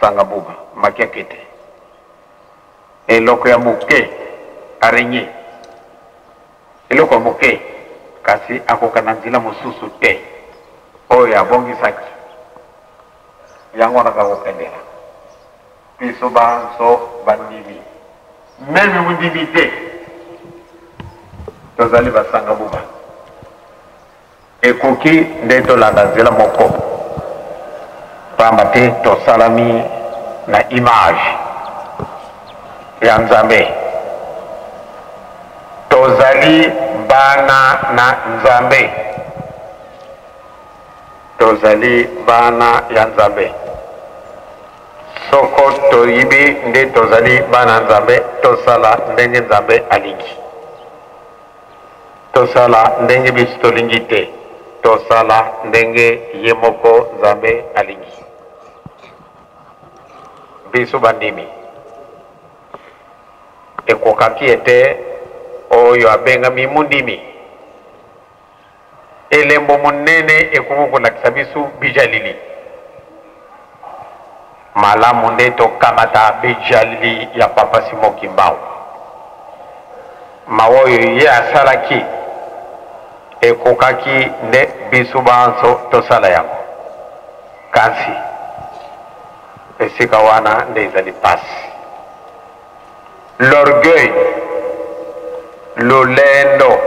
sanga buba makiakete eloko ya moke arenye eloko ya moke kasi akoka na nzela mosusu te oyo abongisaki yango nakakokendela biso banso bandimi meme mundimi te tozali basanga buba ekoki nde tolanda nzela moko pamba te tosalami na image ya Nzambe tozali bana na Nzambe tozali bana ya Nzambe soko toyibi nde tozali bana Nzambe tosala ndenge Nzambe alingi tosala ndenge biso tolingi te tosala ndenge ye moko Nzambe alingi biso bandimi ekokaki ete oyo abengami mundimi elembo monene ekoki kolakisa biso bijalili malamu nde tokamata bijalili ya papa Simon Kimbangu mawoyo ye asalaki ekokaki nde biso banso tosala yango kasi esika wana nde ezali pasi l'orgueil lolendo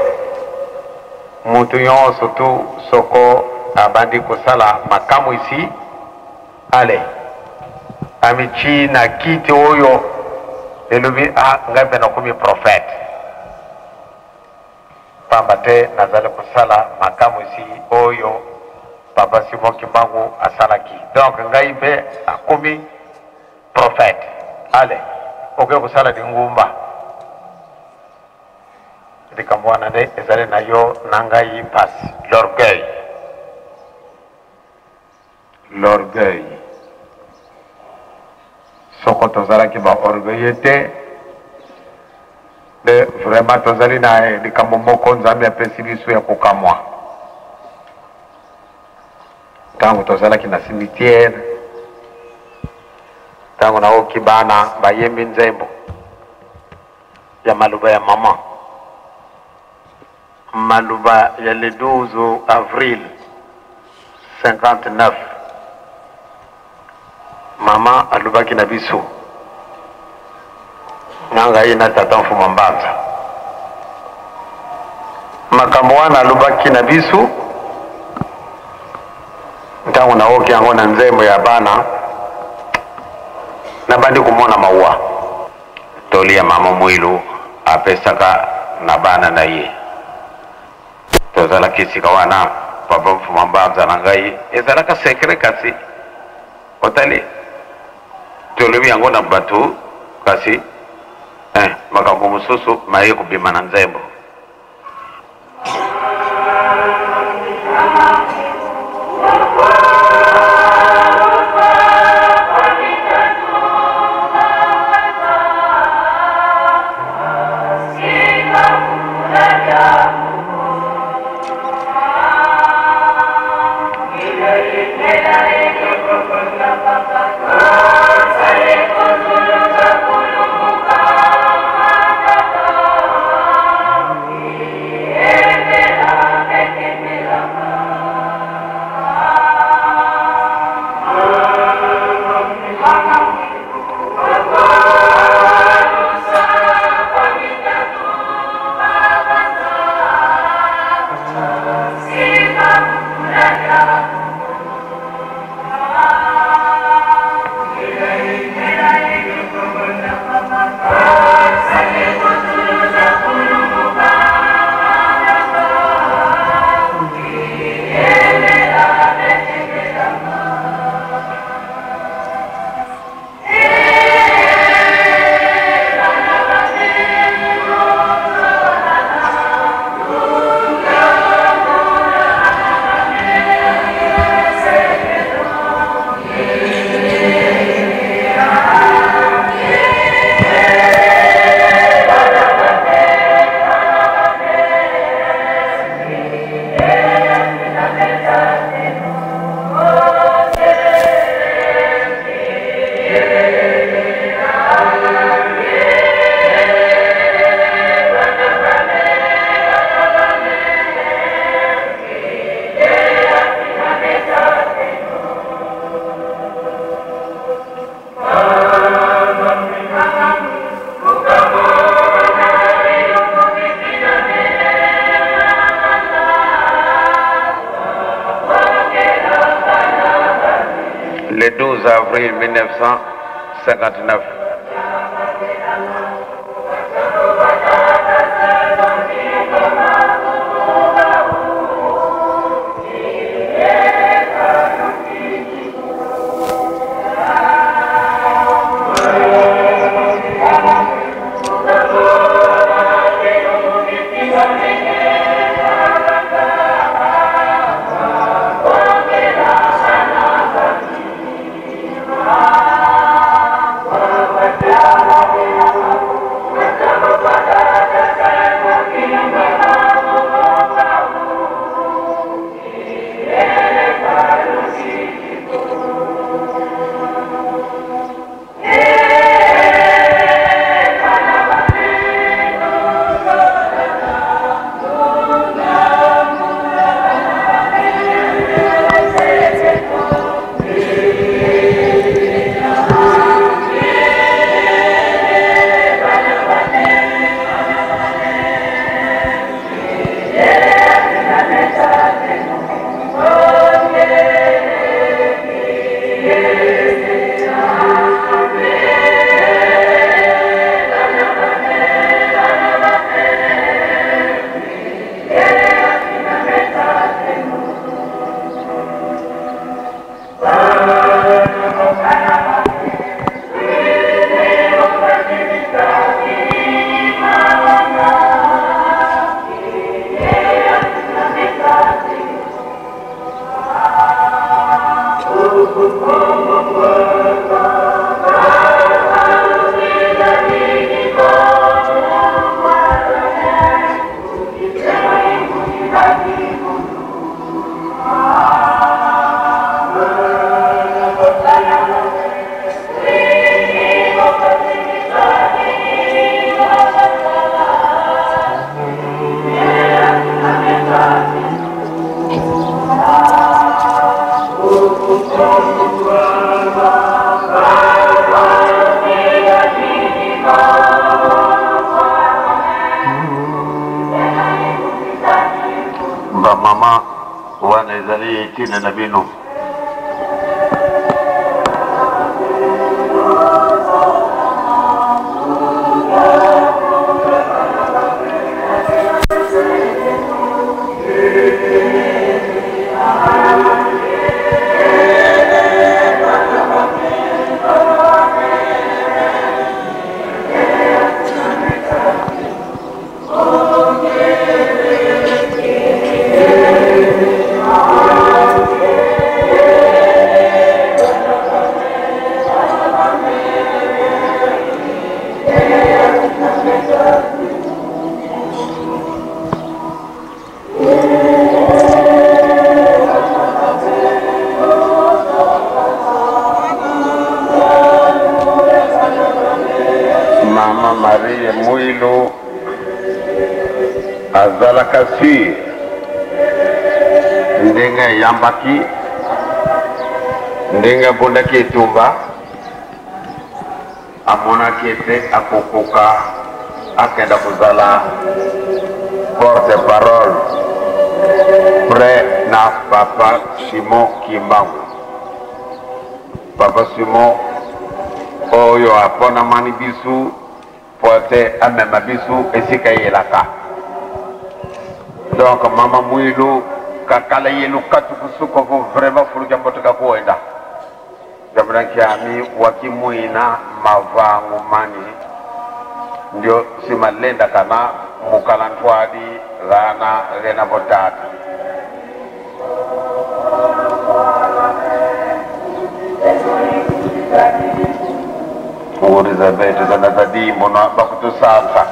mutu nyonso tu soko abandi kosala makamu isi ale amici na kiti oyo elobi ngai mpe nakomi prophète pamba te nazali kosala makamu isi oyo papa Simon Kimbangu asalaki donc ngai mpe akomi prophète ale oke kosala lingumba likambo wana nde ezali na yo na ngai pasi l'orgueil soko tozalaki baorgueille te de vraiment tozali na likambo moko Nzambe apesi biso ya kokamwa tangu tozala kina cimetière tangu na okibana bayembi nzembo ya maluba ya mama maluba ya le 12 avril 59 mama alubaki na biso nanga ina tata mfuma mbanza makambo wana alubaki na biso ntango na oki yango na nzembo ya bana na bandi kumona maua tolia mama mwilu apesaka na bana na ye tozala kisika wana papa mfuma mbanza na ngai ezalaka sekre kasi otali tolobi yango na bato kasi makambo mosusu maye kubima na nzembo le 12 avril 1959. mama wana ezali tina na bino. Azala kasi ndenga yambaki ndenga bunda ketumba amona kete akokoka akenda kuzala porte parole près na Papa Simon Kimbangu. Papa Simon oyo apona mani bisu pote amema bisu esika yelaka. Donc mama Mwilu kakala yelu katu kusuko ko vraiment fulu jambo tukakwenda jambo kiami wakimuina mavangu mani ndio simalenda kana mukalantwadi rana rena botata Elizabeth zanazadi mona bakutu sasa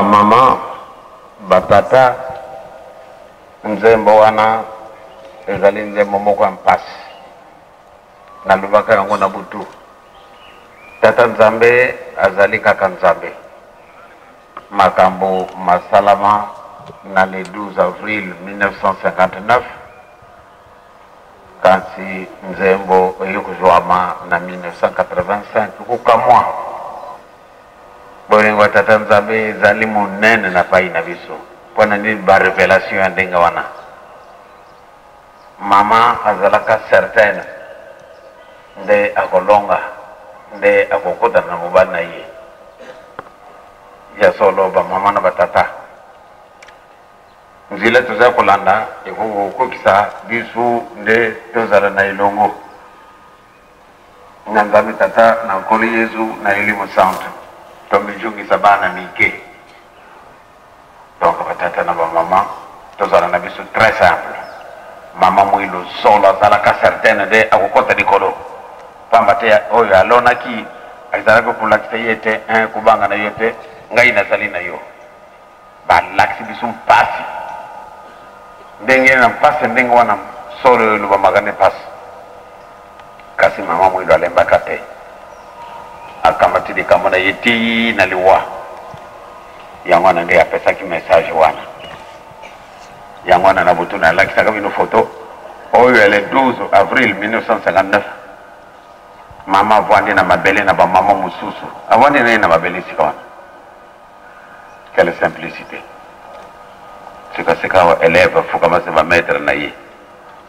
mama batata nzembo wana ezali nzembo moko mpasi na lubaka yango na butu tata nzambe azali kaka nzambe makambo masalama na le 12 avril 1959 kasi nzembo eyokuzwama na 1985 kukamwa bolingo tata nzambe ezali monene na pai na biso mpona nini barevelation ya ndenge wana mama azalaka certaine nde akolonga nde akokutana na mobali na ye ya solo bamama na batata nzela toza kolanda ekokokisa biso nde tozala na elongo na nzambe tata na nkolo yesu na elimu centre tomijungisa bana mike donc batata na bamama tozala na biso très simple mama mwilu sola zalaka certaine de akukota dikolo pamba te oyo alonaki azalaka kulakisa yete kubanga na yote ngai nazali na yo balakisi biso mpasi ndenge na mpasi ndenge wana solo oyo lubamagane pasi kasi mama mwilu alembaka te akamatidi kamona yeti na liwa yango wana nde apesaki message wana yango wana na butu na alakisaka bino photo oyo le 12 avril 1959 mama avwandi na mabele na bamama mosusu avwandi naye na mabele sika wana quelle simplicité sikasika élève afukama se bamaître na ye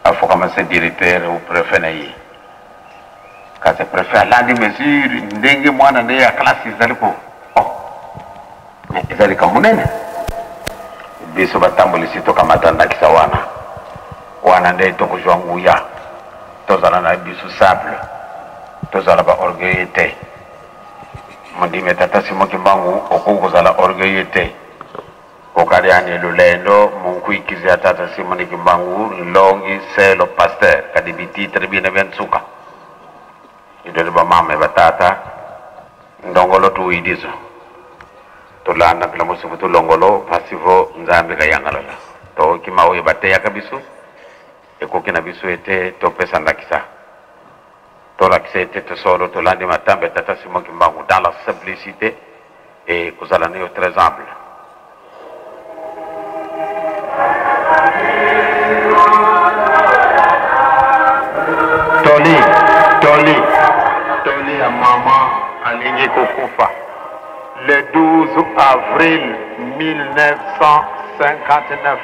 afukama se directeur ou préfet na ye kasi préfet alandi mesure ndenge mwana nde ya classe ezali ko ezali ka munene biso batambolisi tokamatandakisa wana nde tokuzwa nguya tozala na biso simple tozala ba orgueil te mondime tata Simoki Mbangu okukozala orgueil te okaliani lulendo munkuikizi ya tata Simoki Mbangu longi c'est le pasteur kadibiti tribune bensuka idole ba mama batata ndongolo tuidizo tolana bila musifu tulongolo pasivo nzambe kayangalala to kimawe bate yakabisu ekokina bisu ete to pesa ndakisa to l'accès ete solo to landi matambe tata Simoki Mbangu dans la simplicité et kuzala niyo très humble toli ya mama alingi kukufa le 12 avril 1959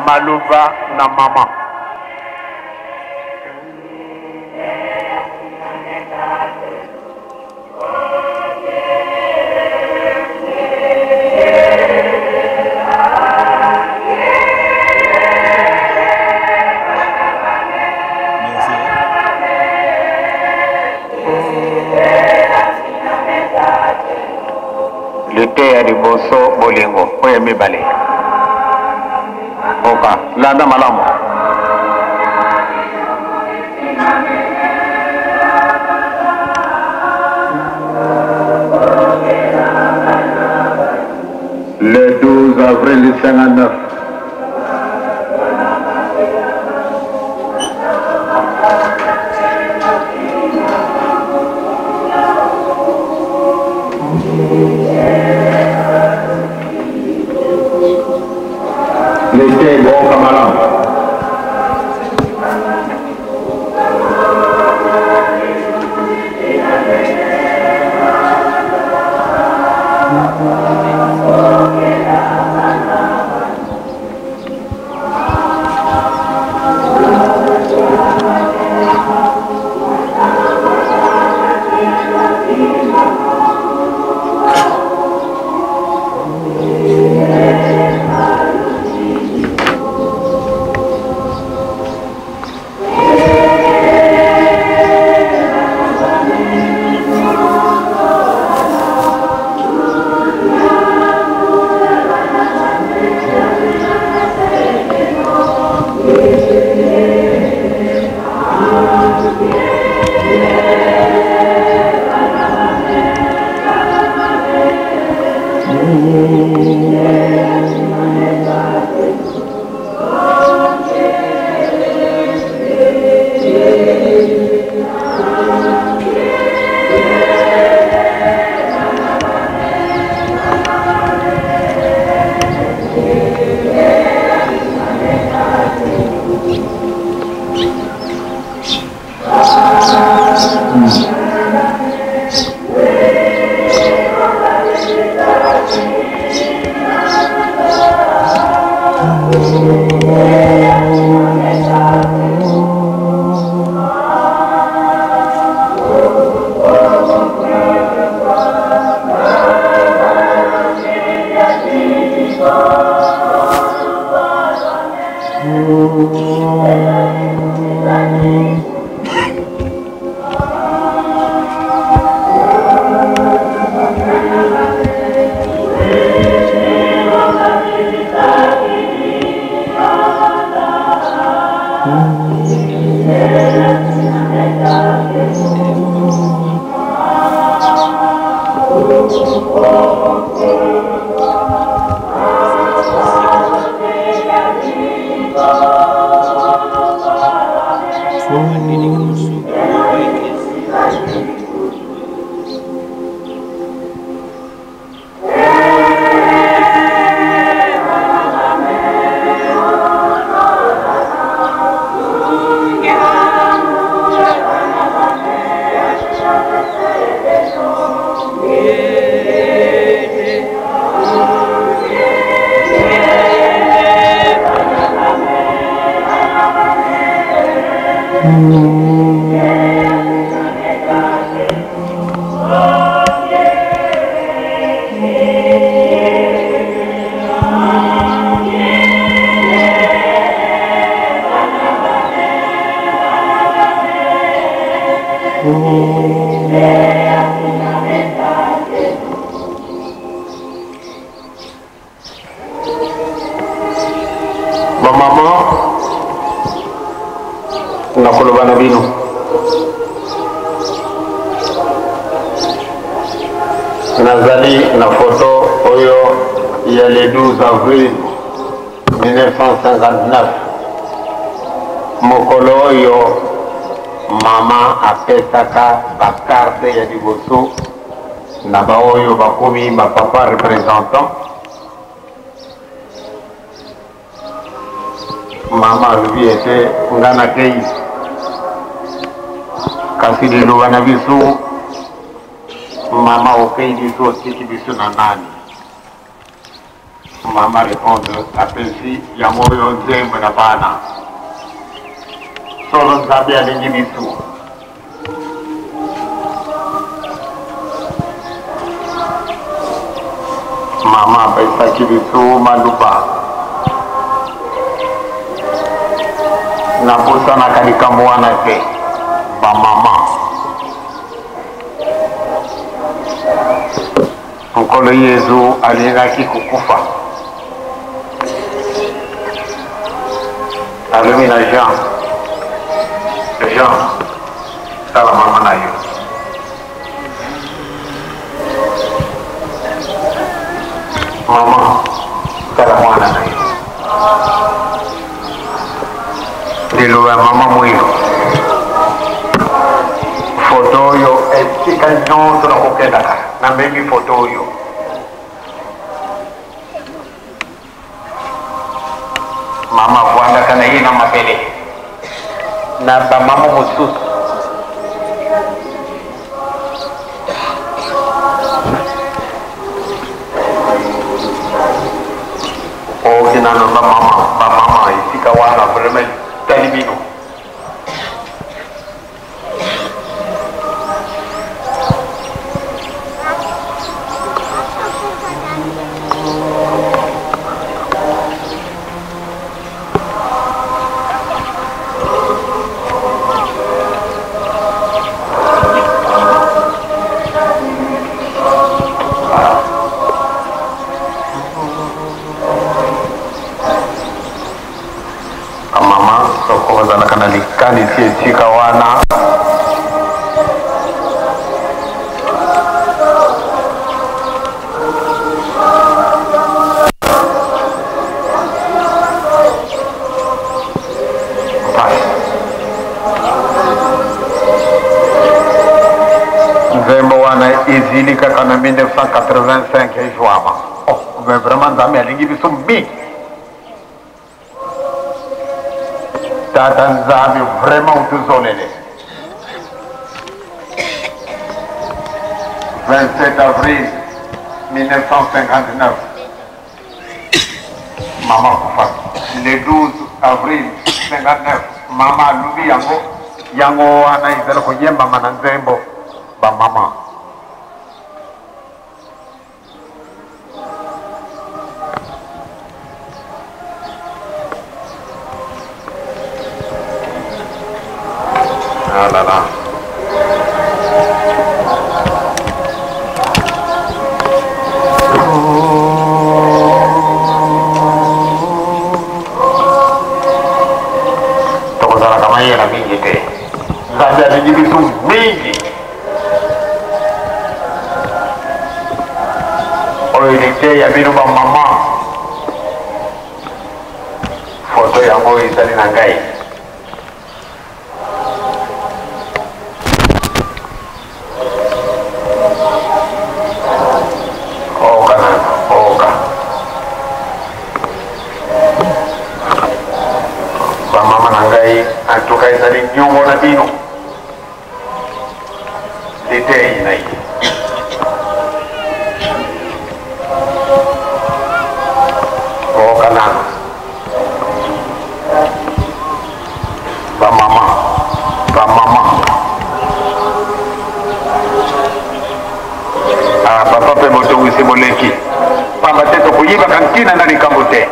Maluba na mama lete ya liboso bolingo oyo mibale oka landa malamu le 12 avril 59 Lete boka malamu Nazali na photo oyo ya le 12 avril 1959 mokolo oyo mama apesaka bakarte ya liboso na baoyo bakomi bapapa représentant. Mama alobi ete ngana kei kasi lelo wana biso mama okei biso otiki biso na nani. Mama répondre apesi yango oyo nzembo na bana solo nzambe alingi biso. Mama apesaki biso maluba na bosanaka likambo wana te bamama. Nkolo Yesu alingaki kukufa alobi na Jean tala mama na yo. Mama tala mwana na yo. Lelo ya mama mwiyo foto oyo esika nyonso nakokendaka na memi foto oyo. Mama kuandaka na ye na mabele na bamama mosusu. Okinano bamama esika wana vraiment tali bino. Kani sika wana nzembo wana izili kaka na 1985 ijwama. Mais vraiment nzambe alingi biso mingi. Tata nzambe vraiment utuzolele. 27 avril 1959 mama kufa. Le 12 avril 59 mama alubi yango wana izala kuyemba mana nzembo ba mama. La la. Tokozala kama yena mingi te. Nzambe alingi biso mingi. oilite ya bino ba mama foto yango izali na ngai ba mama na ngai antuka izali nyongo na bino litei na hii kanana ba mama papa pe motongisi moleki pamba te tokoyiba kankina na likambo te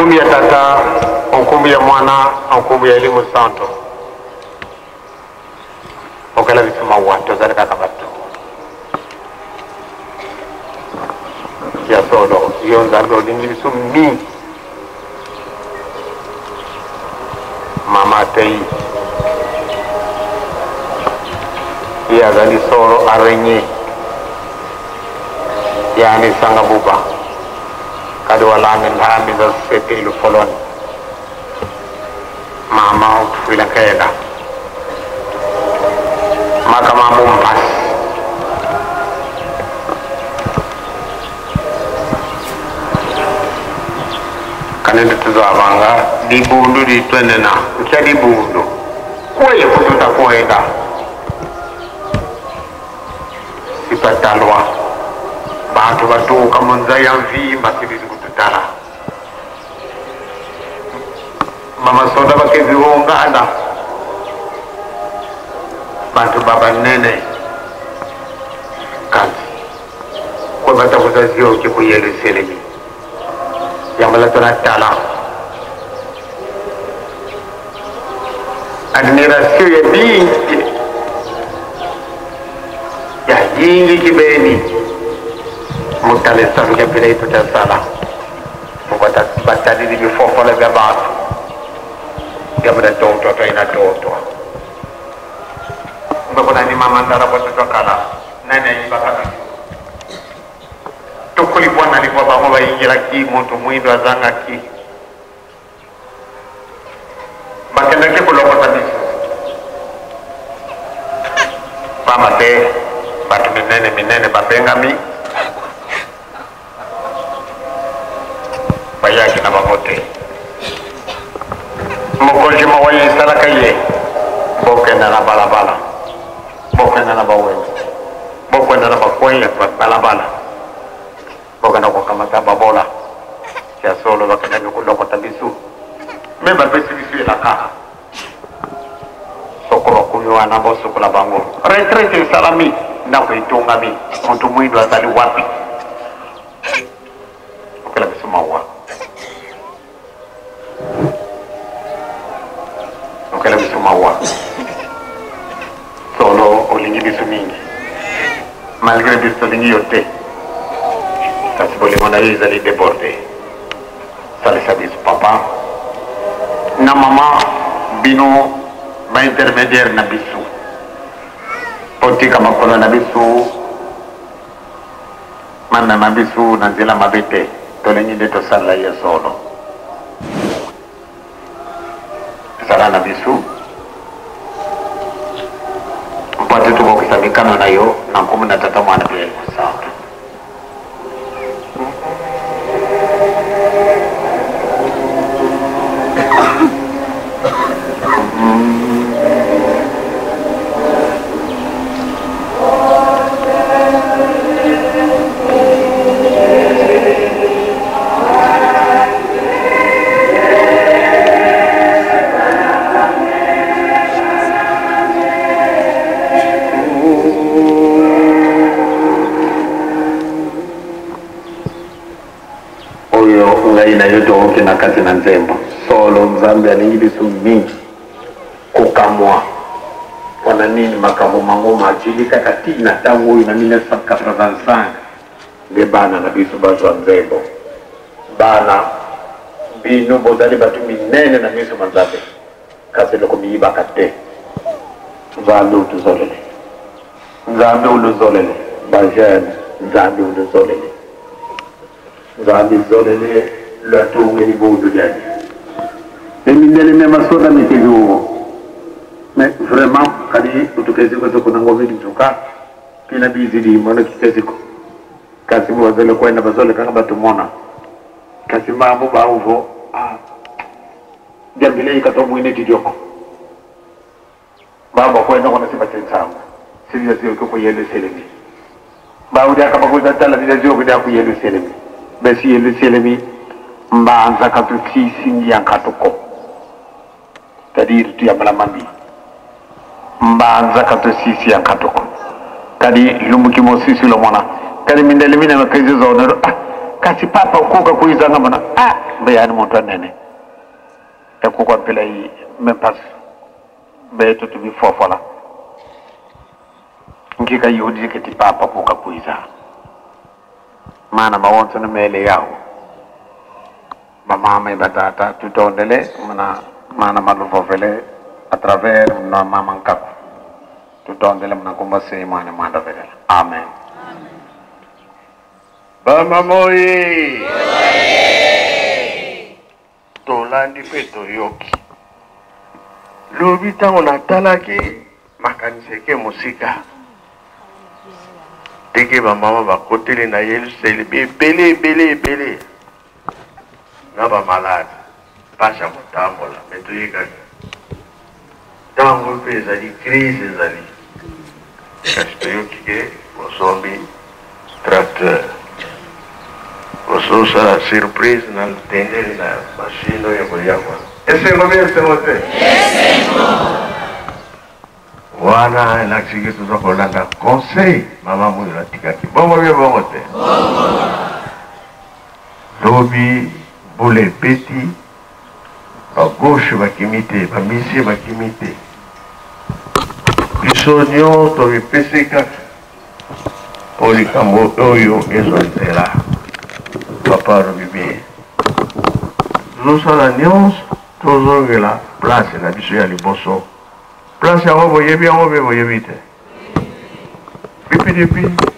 ya tata, hukumu ya mwana, hukumu ya elimu santo. Okala bisema watu zale kakabatu. Ya solo, yonza ndo lingibisu mi. Mama tei. Ya zali solo arenye. Yani sanga buba. Kado walamin hami za sete ilu folon mama utufila kaeda maka mamu mpas kanende tuzo abanga dibundu di twenena ukia dibundu kweye kututa kuenda sipatalwa bantu batuka munzaya mvimba sibizi kututala mama soda bakezi wongana bantu baba nene kanzi kwa bata kuzazio kikuyelu selemi yamala tunatala admiration ya bingi ya yingi kibeni mutale sabu ke pele itu sala mubata batadi di fofo la gabat gamada toto ina toto mbona ni mama ndara boto tokala nane ibaka tukuli bwana ni kwa baba bayingira ki muntu mwindo azanga ki bakenda ke kuloko tabiso mama te batu minene babengami bayaki na bamote mokoji mawayi salaka ye bokenda na balabala bokenda na bawe bokenda na bakwenye balabala bokenda kwa kamata babola ya solo bakenda kuloko tabisu meba pesi bisu la ka sokoro kunywa na boso kula bango retraite salami na kuitunga mi mtu mwindo azali wapi okela bisu mawa okela bisu mawa solo olingi bisu mingi malgré bisu lingi yote kasi boli mona hiza li débordé sali sabisu papa na mama bino ba intermédiaire na bisu potika makolo na bisu mana na bisu na nzela mabete tolengi nde tosala ye solo sala na bisu mpate tukokisa mikano nayo na 13 mwana pia sawa. na yote wote na kati na nzembo solo mzambi alingili mingi kukamwa wana nini makamu mangoma achilika katina tangu na 1985 nge bana na bisu bazo wa nzembo bana binu bodali batu minene na misu manzabe kasi loko miiba kate nzambi utuzolele nzambi uluzolele bajene nzambi uluzolele nzambi zolele la tunge ni bodu jani emindele mema soda mitejo mais vraiment kadi utukeziko to kuna ngome tuka kina bizidi mwana kikeziko kasi mwa zele kwenda bazole kaka batumona kasi mambo bauvo jambile ikatomu ine kijoko baba kwenda kwa nasiba tsangu sivyo sio kwa yele selemi baudi akabakuza tala bila jogo ndio kwa yele selemi basi yele selemi mbanza katutsisi yankatuko tadi tu ya malamambi mbanza katutsisi yankatuko tadi lumbuki mosisi lo mona tadi mindele mina makazi zona kasi papa ukuka kuiza ngama bayani muntu nene ekuko pela yi mempas beto tu bi fofola ngika yodi kiti papa kuka kuiza mana mawonto na mele yao mama batata tutondele mana maluvovele à travers na mama nkako tutondele mna kumba se mwana manda vele amen bama moyi tolandi pe toyoki lobi tango natalaki makaniseke musika teke bamama bakoteli na yeluseli ebele na bamalade pasha kotambola me toyekaki ntango mpe ezali crise ezali kasi toyoki ke bosombi tracteur bososala surprise na tendeli na mashine oyo koyakwa esengo mi esengo te wana elakisiki toza kolanda conseil mama moyo natikaki bongo bie bongo te lobi bule peti bagauche bakimi te bamisie bakimi te biso nyonso bipesi kaka po likambo oyo ezozela papa alobi bien tozosala nyonso tozongela place na biso ya liboso place yango boyebi yango mpe boyebi te pipidipi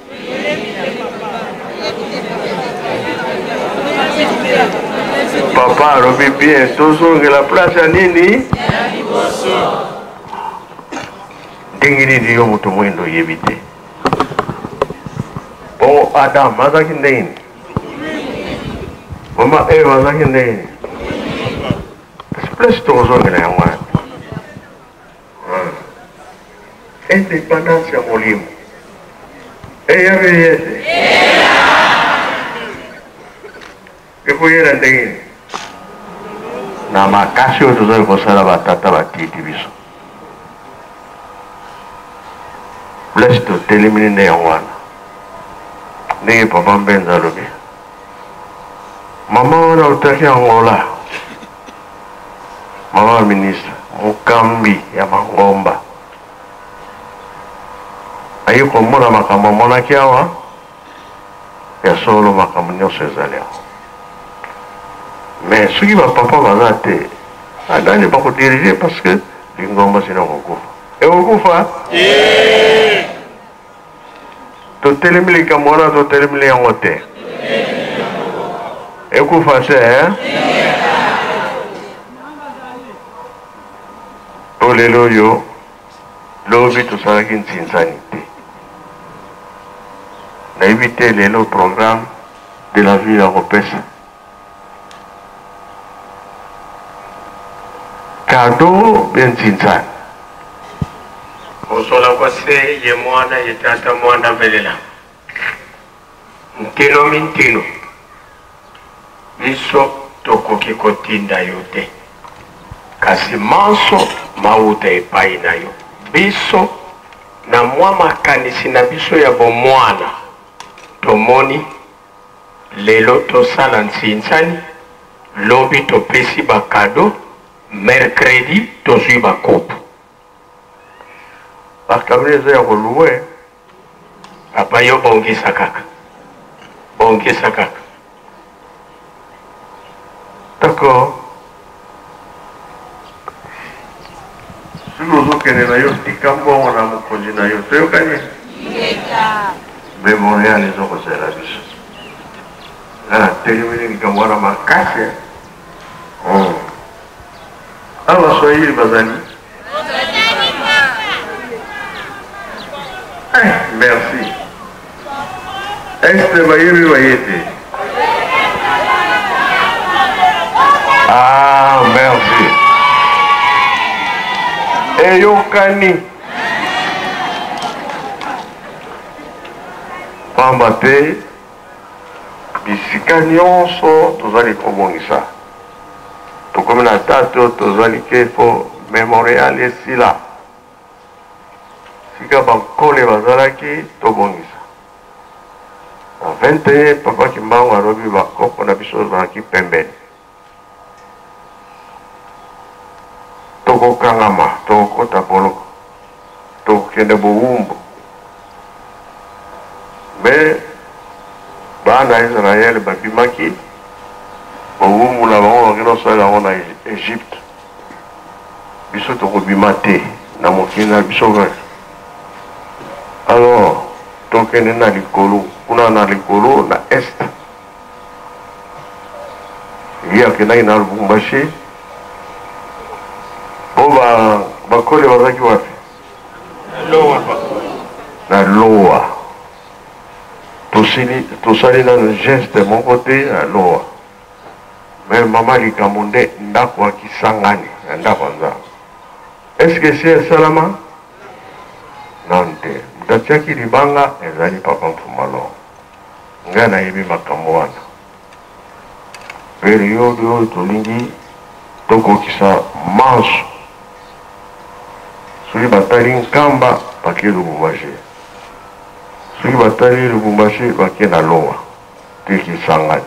papa alobi bien tozongela place ya nini ndenge nini yo moto mwendo oyebi te bongo adam azalaki ndenge nini mama eva azalaki ndenge nini place tokozongela yango wana indépendance ya molimo eyabe yete ekoyela ndenge nini na makasi oyo tozali kosala batata batiti biso place totelemini nde yango wana ndenge papa mbenza alobi mama wana otaki yangola mama wa ministre mokambi ya mangomba ayi komona makambo amonaki awa ya solo makambo nyonso ezali awa mais soki bapapa baza te adani bakodirige parce que lingomba sina kokufa ekokufa totelemi likambo wana totelemili yango te ekufa te po lelo yo lobi tosalaki nzinzani te nayebi te lelo programme de la ville ya kopesa kado bya nzinzani osola kwa se ye mwana ye tata mwana velela ntino mintino biso tokoki kotinda yo te kasi manso mauta epai na yo biso na mwa makanisi na biso ya bomwana tomoni lelo tosala nzinzani lobi topesi bakado mercredi tozwi bakopo bakamile eza ya koluwe papa yo bongisa kaka d'accord soki ozokende na yo tika mbongo na mokonzi na yo toyokani memorial ezokozela biso ngana telemini likambo wana makasi awa baswahili bazali merci este bayebi bayete merci eyokani pamba te bisika nyonso tozali kobongisa tokomi na date oyo tozali ke fo memorial esila sika bankole bazalaki tobongisa na 21 papa Kimbangu alobi bakopo na biso ozalaki pembeni tokokangama tokokota boloko tokokende bowumbu me bana ya Israel babimaki bowumbu na bango bakende osalela yango na Egypte biso tokobima te na mokili na biso ve alors tokende na likolo kuna na likolo na est ye akendaki na Lubumbashi po bakole bazalaki wapi na lowa tosali nano geste moko te na lowa me mama likambo nde ndako akisangani na ndako ya nzambe eske si esalama non te moto atiaki libanga ezali papa Mfumalo ngai nayebi makambo wana periode oyo tolingi tokokisa manso soki batali nkamba bakie Lubumbashi soki batali Lubumbashi bakie na lowa tekisangani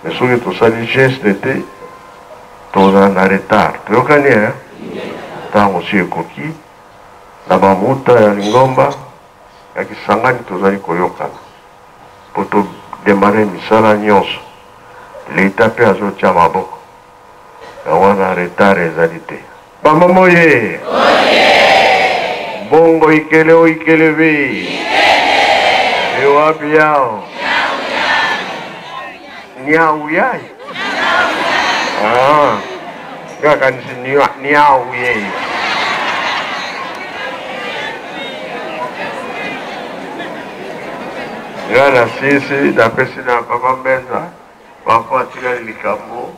me soki tosali geste te tozala na retard toyokani ntango si ekoki na bamuta ya Lingomba ya Kisangani tozali koyokana po todemare misala nyonso leta mpe azotia maboko yango na retard ezali te bamama oye bongo ikele o ikele be ewapi yao niau yai ngakanisi niau yei ngana sisi napesi na papa Mbenza bako atikali likambo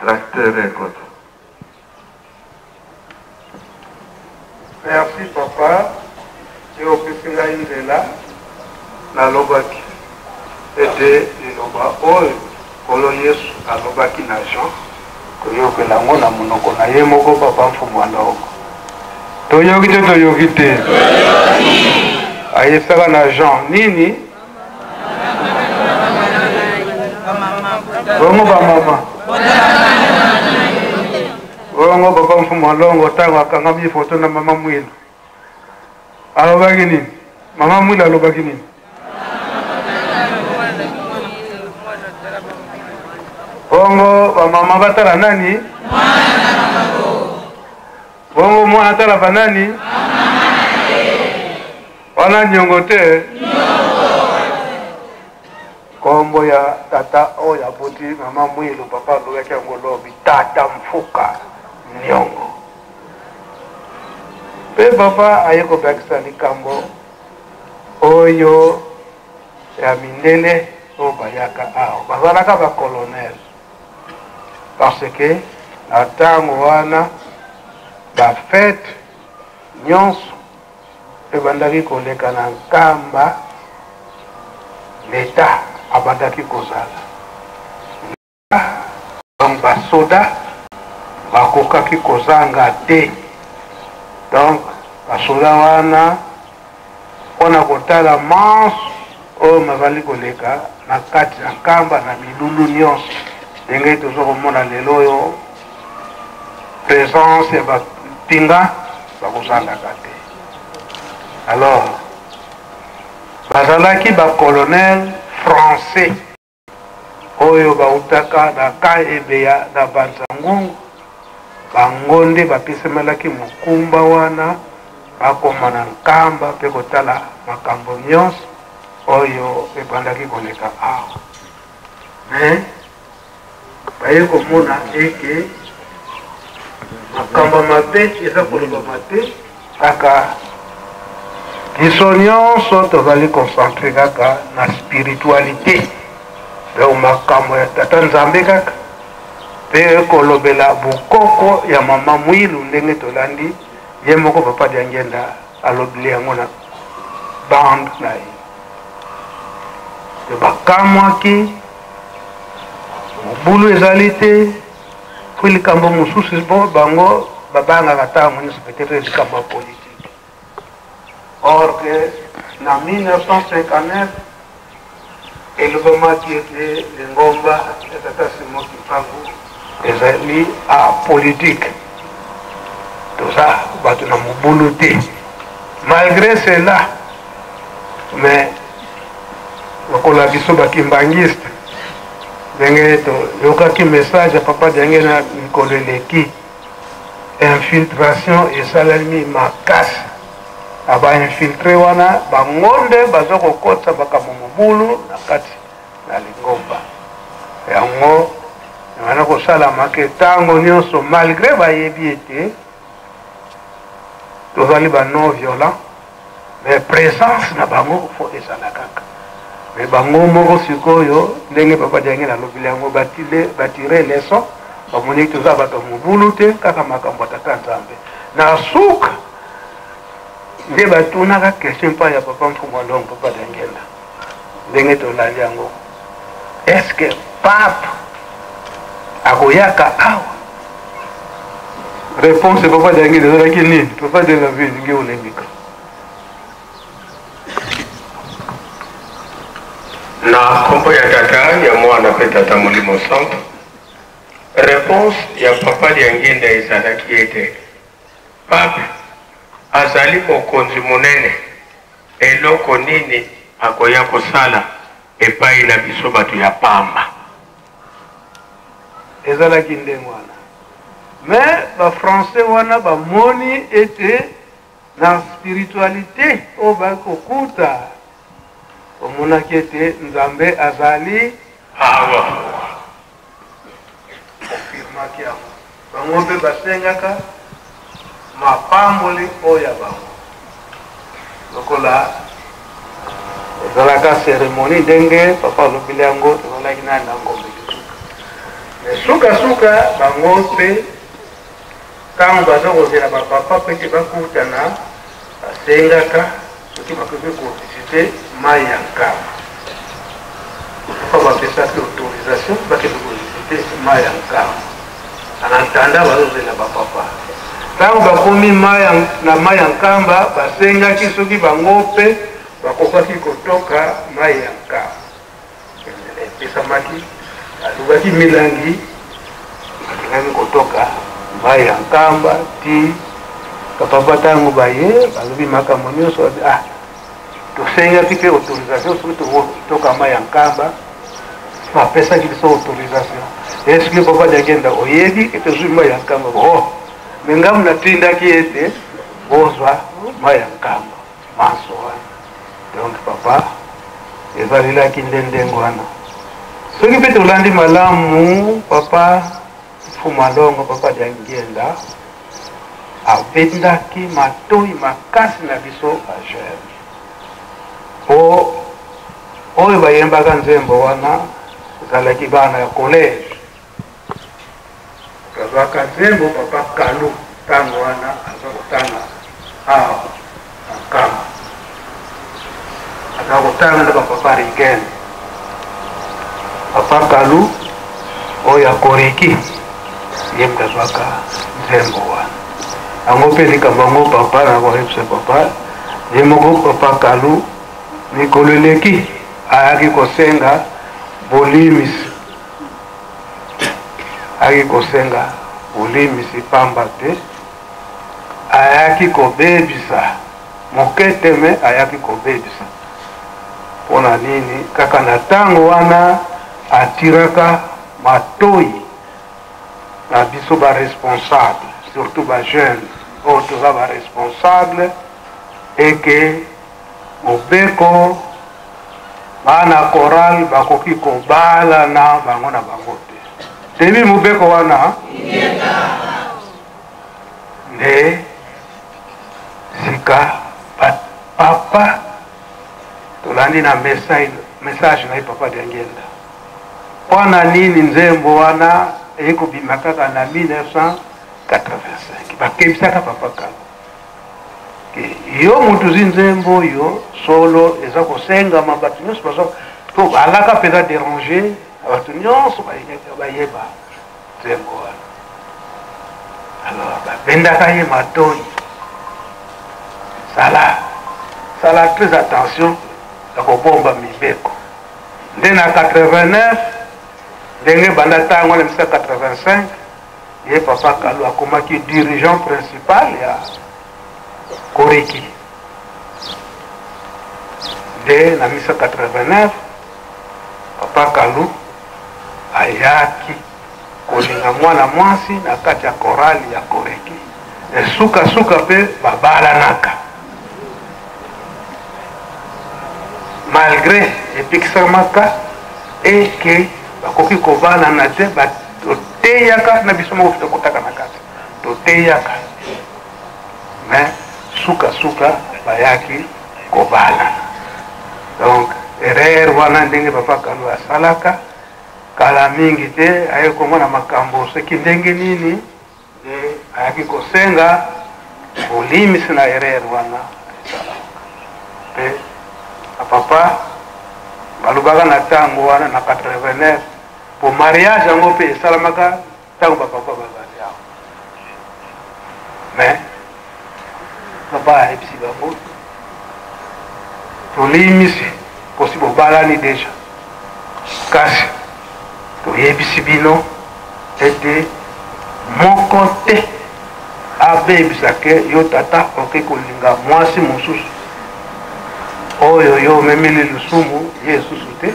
tracteur ekoto. Merci papa. Je opesi ngai nzela nalobaki ete liloba oyo kolo Yesu alobaki na Jean toyokela ngo na monoko na ye moko papa Mfumalo. Toyoki te toyoki te ayesaka na Jean nini bongo bamama bongo papa Mfumalongo ntango akangami foto na mama Mwilo alobaki nini? Mama Mwilo alobaki nini? bongo bamama batala nani? bongo mwana atala banani? wana nyongo te kombo ya tata oya boti mama Mwilo papa alobaki yango lobi tata Mfuka Nyongo pe papa ayeko bakisa likambo oyo ya mindele o bayaka ao bazalaka ba colonel parce que na ntango wana bafete nyonso ebandaki koleka na nkamba leta abandaki kozala donc basoda bakokaki kozanga te donc basoda wana mpona kotala manso oyo bazali koleka na kati na nkamba na milulu nyonso ndenge tozokomona lelo oyo présence ya bapinga bakozangaka te. Alors bazalaki bacolonel français oyo bautaka na ka ebeya na banzangungu bango nde bapesemelaki mokumba wana bakoma na nkamba mpe kotala makambo nyonso oyo ebandaki koleka awa me baye komona eke makambo mabe eza kolobama te kaka biso nyonso tozali concentre kaka na spiritualité donc makambo ya tata nzambe kaka mpe kolobela bokoko ya mama mwilu ndenge tolandi ye moko papa Diangenda alobeli yango na bande na ye te bakamwaki mobulu ezali te po likambo mosusu bo bango babangaka ntango nyonso peut-être likambo ya politique. Or que na 1959 elobamaki ete lingomba ya tata Simon Kimbangu ezali a politique toza bato na mobulu te. Malgré cela mais lokola biso bakimbangiste ndenge toyokaki message ya papa Diangenda mikolo eleki infiltration esalami makasi aba infiltre wana bangonde baza kokota makambo mobulu na kati na lingomba yango wana kosalama ke ntango nyonso malgré bayebi ete tozali non violent mais présence na bango fo ezala kaka mais bango moko sikoyo ndenge papa Diangenda alobeli yango batire leson bamoni toza bato mobulu te kaka makambo ya tata nzambe na suka nde batunaka question mpa ya papa Mfumwalongo papa Diangenda ndenge tolandi yango est-ce que pape akoyaka awa réponse papa Diangenda ezalaki nini papa de la ville nge olembika na kombo ya tata ya mwana mpe tata Molimo Centre. Réponse ya papa Diangenda ezalaki ete pape azali mokonzi monene eloko nini akoya kosala epai na biso bato ya pamba ezalaki ndenge wana mais bafrançais wana bamoni ete na spiritualité oyo bakokuta omonaki ete nzambe azali awa confirmaki yango bango mpe basengaka mapamboli oyo ya bango lokola ezalaka cérémonie ndenge papa alobeli yango tozalaki nani na ngombe mais sukasuka bango mpe ntango baza kozela bapapa pete bakutana basengaka soki bakoki kovisite mai ya nkamba papa bapesaki autorisation bakende kovisite mai ya nkamba anantanda bazozela bapapa ntango bakomi na mai ya nkamba basengaki soki bango mpe bakokaki kotoka mai ya nkamba epesamaki alukaki milangi akengaki kotoka mai ya nkamba ti kapapa ntango baye balobi makambo nyonso tosengaki mpe autorisation soki totoka mai ya nkamba bapesaki biso autorisation esoki papa Diangenda oyebi etozwi mai ya nkamba me ngamu natindaki ete bozwa mai ya nkamba manso wana donc papa ezalelaki ndenge wana soki mpe tolandi malamu papa Mfumwalongo papa Diangenda abendaki matoi makasi na biso bajeune oyo bayembaka nzembo wana ezalaki bana ya college kazwaka nzembo papa Kalu ntango wana aza kotanga awa na nkamba aza kotanga na bapapa Rigen papa Kalu oyo akoriki ye mkazwaka nzembo wana ango mpe likambo yango papa nakoyebisa papa ye moko papa Kalu mikolo eleki ayaki kosenga bolimisi ayaki kosenga bolimisi pamba te ayaki kobebisa moketeme ayaki kobebisa mpona nini kaka na ntango wana atiraka matoi na biso baresponsable surtout bajeune oyo toza baresponsable eke mobeko bana koral bakoki kobala na bango na bango te debi mobeko wana nde sika papa tolandi na message na ye papa Diangenda mpona nini nzembo wana ekobima kaka na 1985 bakebisaka papa Kalu yo mutu zinzembo yo solo eza kosengama bato nyonso baza to balaka mpenza déranger bato nyonso bayeba nzembo wana alors babendaka ye matoi sala très attention ya kobomba mibeko nde na 89 ndenge banda ntango wana misa 85 ye papa Kalu akomaki dirigeant principal ya Koreki nde na misa 89 papa Kalu ayaki kolinga mwana mwasi na kati ya korali ya Koreki suka pe babalanaka malgré epikisamaka eke bakoki kobalana te toteyaka na biso moko tokotaka na kati toteyaka mais suka bayaki kobala donc erreur wana ndenge papa Kalu asalaka kala mingi te aye komona makambo soki ndenge nini ayaki kosenga bolimisi na erreur wana pe papa balobaka na ntango wana na 89 po mariage yango mpe esalamaka ntango bapapa bazali awa mais papa ayebisi bango tolimisi posi bobalani deja kasi toyebisi bino ete moko te abebisake yo tata oke kolinga mwasi mosusu oyo yo memeli lusumu ye susu te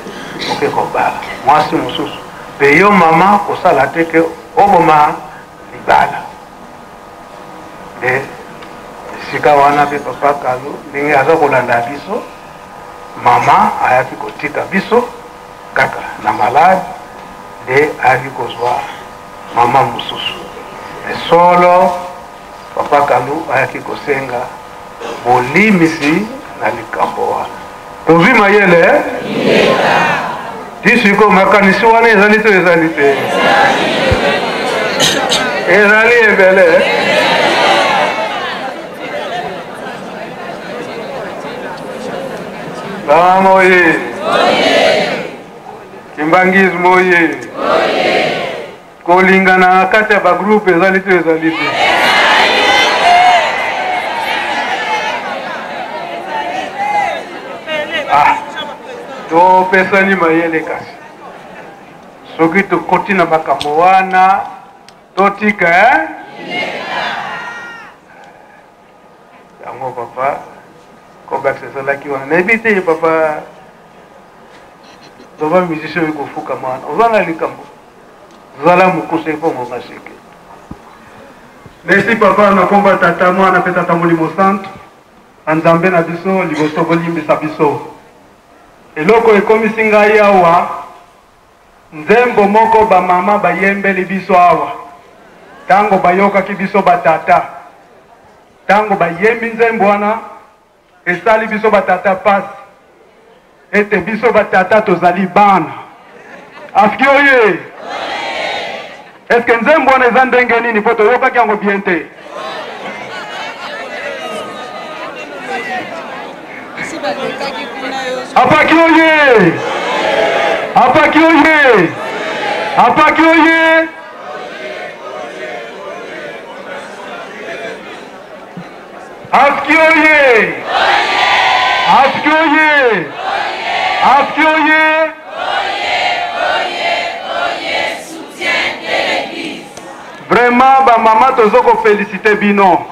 oke kobala mwasi mosusu pe yo mama kosala te ke oboma libala de sika wana pe papa Kalu ndenge aza kolanda biso mama ayaki kotika biso kaka na malade de ayaki kozwa mama mosusu solo papa Kalu ayaki kosenga bolimisi na likambo wana tozwi mayele tisiko makanisi wana ezali to ezali te ezali ebele Mama oye Kimbangizi moye kolingana kati ya bagroupe ezali to ezali te topesani mayele kasi soki tokoti na makambo wana totika yango papa kobakisa esalaki wana nayebi te papa zoba musicien oyo kofuka mwana oza na likambo zala mokuse mpo ngonga seke merci papa nakomba tata mwana mpe tata molimo centre anzambe na biso liboso bolimbisa biso eloko ekomisi ngai awa nzembo moko bamama bayembeli biso awa ntango bayokaki biso batata tango bayembi nzembo wana esali biso batata pasi ete biso batata tozali bana. Afiki oye. Eske nzembo wana eza ndenge nini po toyokaki yango bien te? Apaki oye. Apaki oye. Apaki oye. Afiki oye. Afiki oye. Afiki oye. Vraiment ba mama tozoko féliciter bino.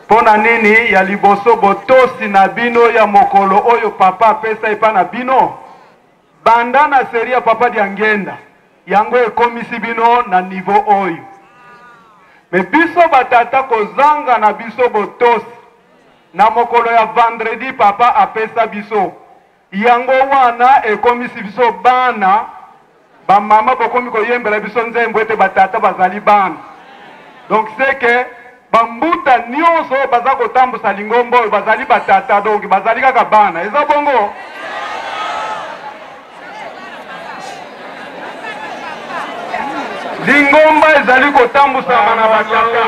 Pona nini ya liboso botosi na bino ya mokolo oyo papa pesa epa na bino. Banda na seria papa Diangenda. Yango ekomisi bino na niveau oyo. Me biso batata kozanga na biso botosi. Na mokolo ya vendredi papa apesa biso. Yango wana ekomisi biso bana. Ba mama bokomi koyembela biso nzembo ete batata bazali bana. Donc c'est que bambuta nyonso baza kotambusa lingombo bazali batata, donc bazali kaka bana. Eza bongo? Lingomba ezali kotambusa na batata.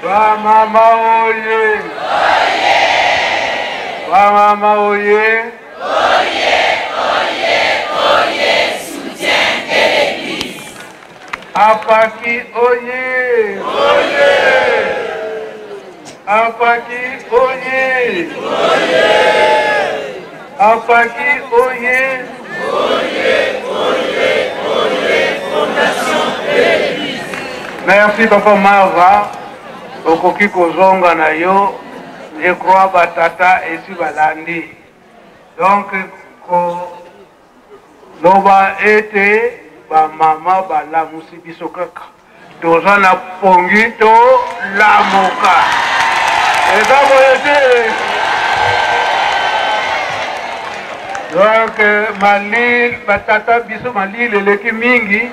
Ba mama oye. Ba mama oye. Apaki oye. Oye. Apaki oye. Oye. Apaki oye. Oye. Oye. Oye. Fondation Église. Merci papa Marva. Okoki kozonga na yo. Je crois batata esi balandi. Donc ko loba ete ba mama ba la musibiso kaka toza na pongito la moka eza boyete. Donc malil batata biso malil eleki mingi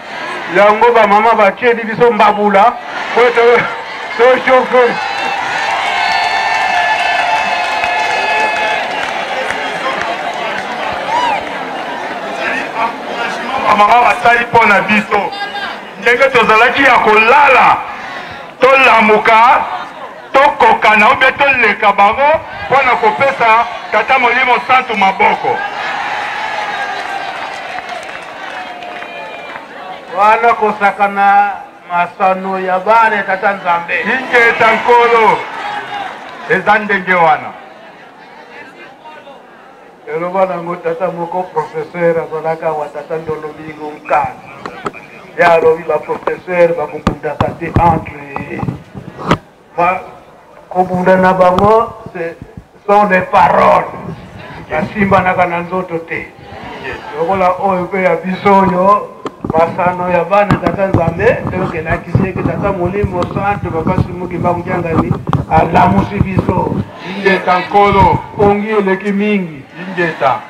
yango ba mama ba tiedi biso mbabula po to chauffe. Mama basali pona biso ndenge tozalaki ya kolala tolamuka tokoka na obe toleka bango pona kopesa tata Molimo Santu maboko wana kosakana masano ya bana tata Nzambe ingeta nkolo eza ndenge wana. Eloba nango tata moko professeur azalaka wa tata ndolo bingo nkana. Ya lobi ba professeur ba bukunda kate entre. Ba kobunda na bango sont des paroles. Basimba na kana nzoto te. Yokola oyo pe ya bisoyo masano ya bana tata Nzambe toke na kiseke tata Molimo Santu papa simuki ba mjangani alamusi biso. Ingeta nkolo ongi eleki mingi. Ingeta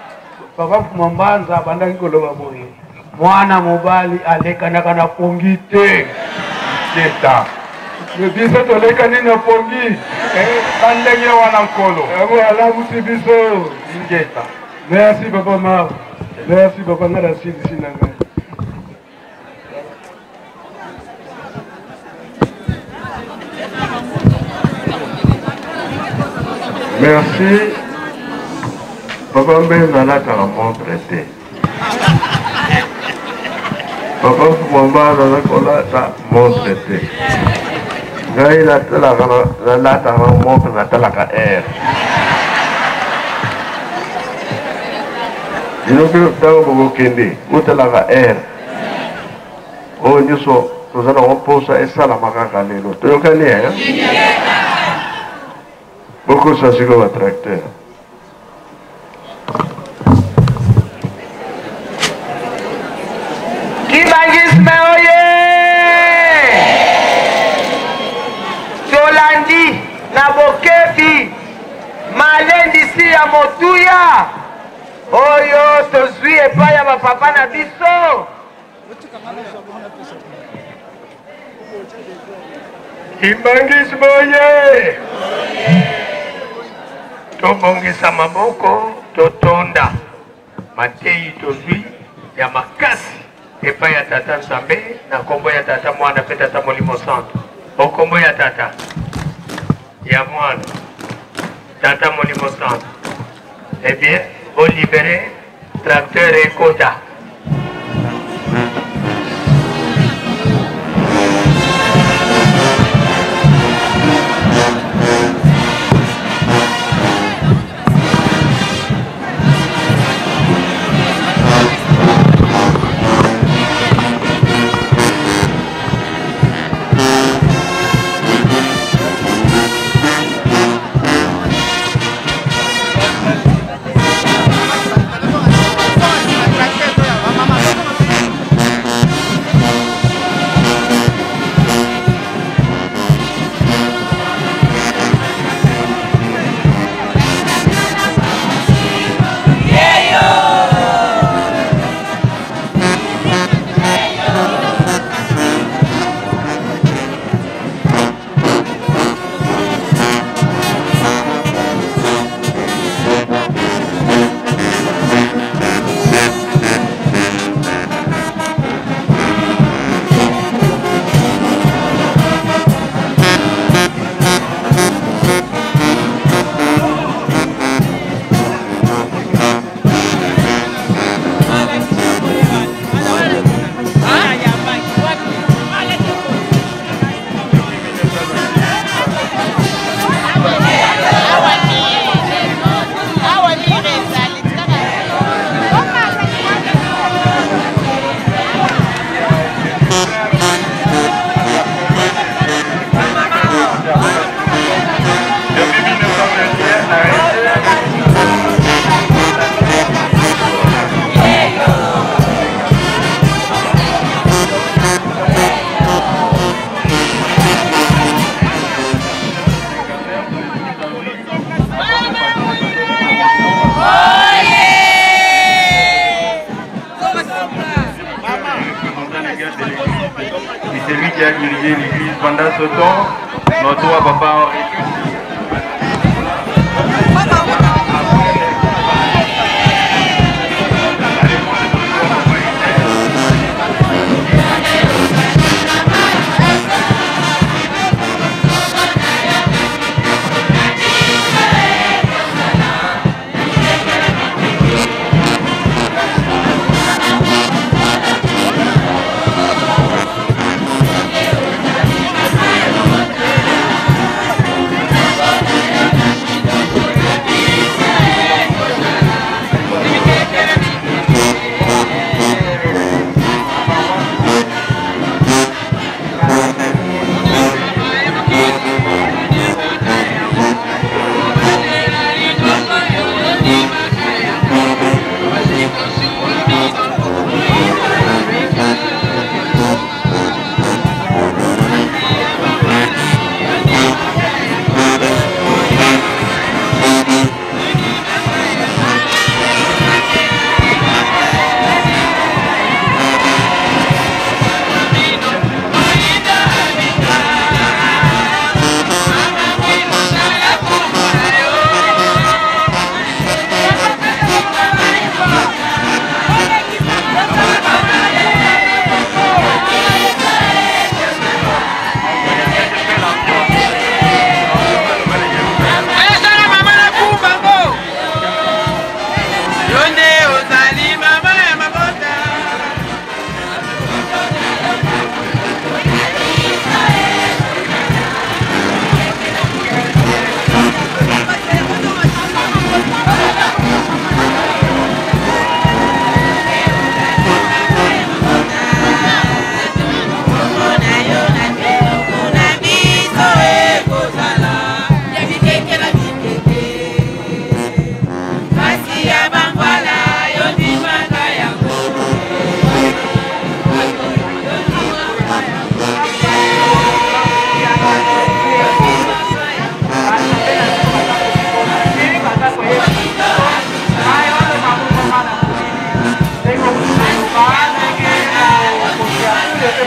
papa Mwanza bandaki koloba boye mwana mobali alekanaka na pongi te. Ingeta biso tolekani na pongi bandenge wana nkolo yango alamusi biso. Ingeta merci papa Mao, merci papa ngara silisi na ngai. Merci. Papa Mbenza alaka montre te. Papa Mwamba alaka montre te. Ngai natalaka montre natalaka air. Inoki tango bokende utalaka air. O nyuso tozana komposa esala makaka lelo. Toyokani beaucoup s'agit au tracteur. Kibangisme oye! Tolandi na bokebi malendi si ya motuya oyo tozwi epai ya bapapa na biso. Imbangis boye. Tobongisa maboko totonda matei tozwi ya makasi epai ya tata Nzambe na kombo ya tata mwana pe tata Molimo Santo. Okombo ya tata ya mwana tata Molimo Santo. Eh bien, vous libérez tracteur et quota. C'est lui qui a dirigé l'église pendant ce temps. Notre papa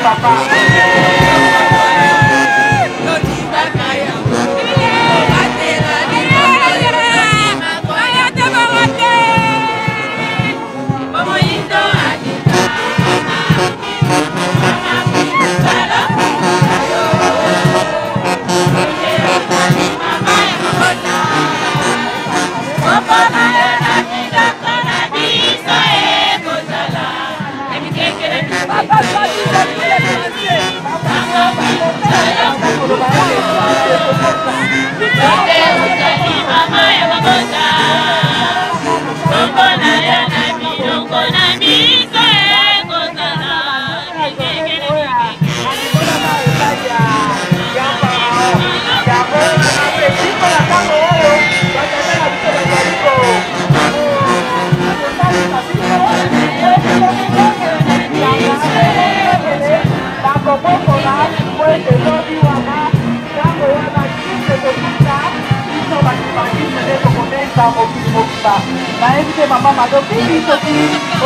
Papa. Naevite mama madoki bisoki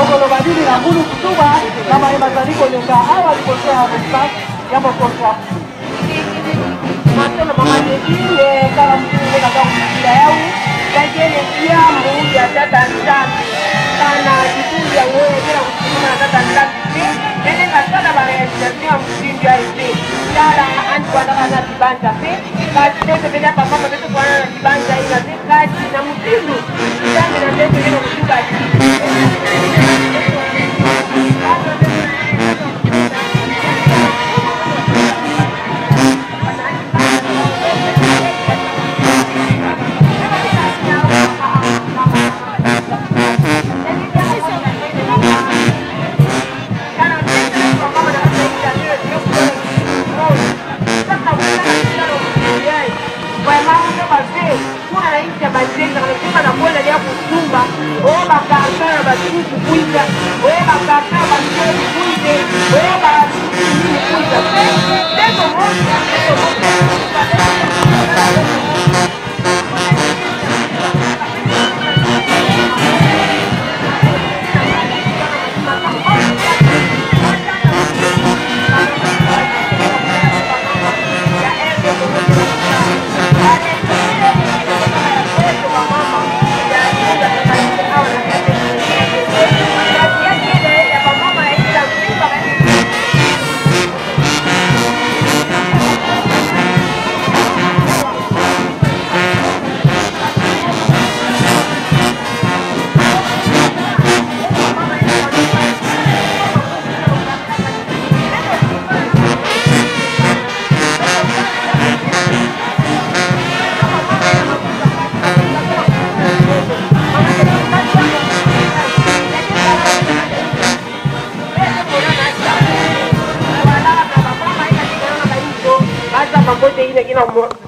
okoloba dili na mbulu kutuba na baye bazali kolenga awa liboso ya respas ya mokonzi ya matolo mama debi kala mutule kaka kusikila yau kajene kiambu ya tata nzambi kana kikundi ya ngoye kila kusikima na tata nzambi nene kasana barealisation ya msimbi ya ite kala anti wanaka na kibanja pe kati nese penya papa mabete kwa na kibanja ina pe kati na msimbi kati na nese kena kutuba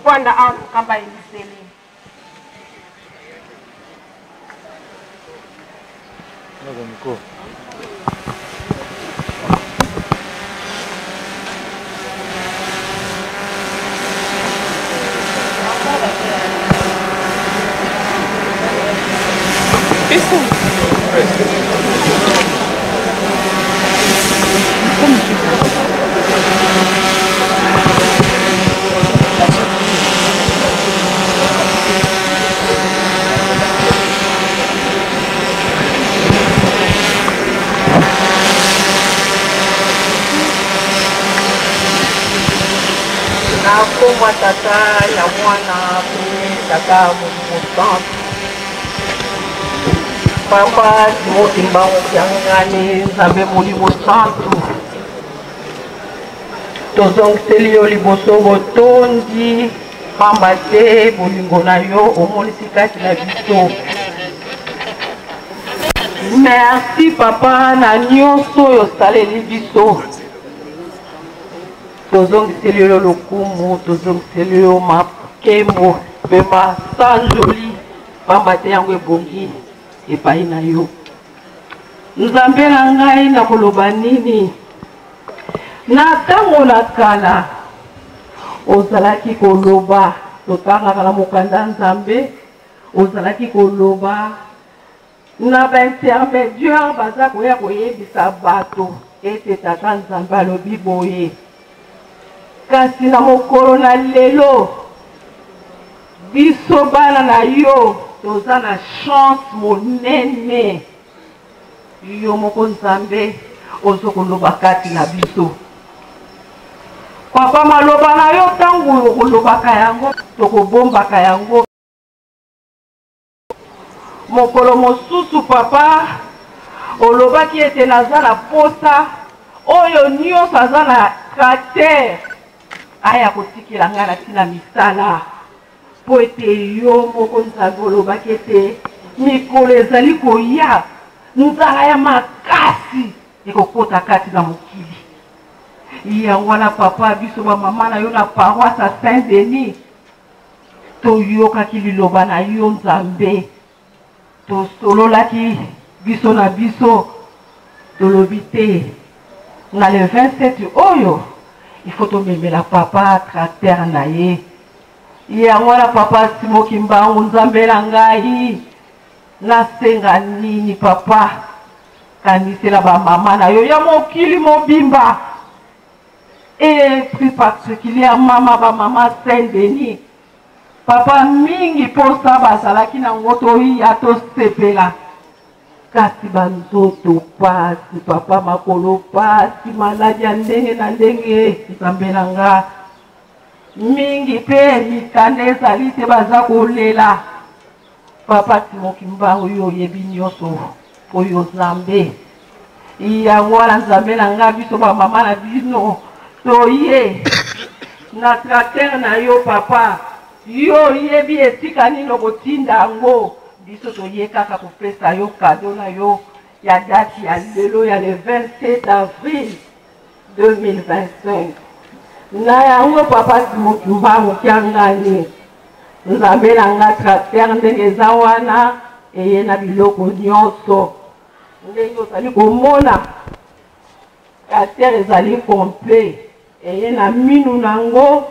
Kwanda au kamba iliseli. Ndio mko. Kwa tata ya mwana tata musantu papa timotimba yangani nzambe molimo santu tozongiseli yo liboso botondi pamba te bolingo na yo omonisi kati na biso. Merci papa na nyonso oyo osaleli biso. Tozongiseli yo lokumu, tozongiseli yo makembo, pema sanjoli, pamba te yango ebongi epai na yo. Nzambe na ngai na koloba nini? Na tango na kala ozalaki koloba, totangaka na mokanda Nzambe, ozalaki koloba na baintermédiaire baza koya koyebisa bato ete tata Nzambe alobi boye. Kasi na mokolo na lelo biso bana na yo toza na chance monene yo moko Nzambe ozokoloba kati na biso. Papa maloba na yo tango kolobaka yango tokobombaka yango. Mokolo mosusu papa olobaki ete naza na posa oyo nyonso aza na caractère aya kotikela ngai na ntina misala po ete yo moko Nzambe olobaki ete mikolo ezali koya nzala ya makasi ekokota kati na mokili yango wana papa biso bamama na yo na paroisse ya Saint-Denis toyokaki liloba na yo Nzambe tosololaki biso na biso tolobi te na le 27 oyo il faut tomemela papa tracteur na ye yango wana papa simoki mbangu Nzambe na ngai nasenga nini papa kanisela bamama na yo ya mokili mobimba et plus particulièrement bamama Saint-Denis papa mingi posa bazalaki na ngoto ya tosepela kasi banzoto pasi papa makolo pasi maladi ya ndenge na ndenge Nzambe na nga mingi pe mikanda ezali te baza kolela papa simoki mbangu yo oyebi nyonso oyo Nzambe yango wana Nzambe na nga biso bamama na bino toye na tracteur na yo papa yo oyebi esika nini okotinda yango biso toye kaka kopesa yo kado na yo ya date ya lelo ya le 27 avril 2025 na yango papa simoki mbangu kiangani Nzambe na nga tracteur ndenge eza wana eye na biloko nyonso ndenge ozali komona tracteur ezali complet eye na minu nango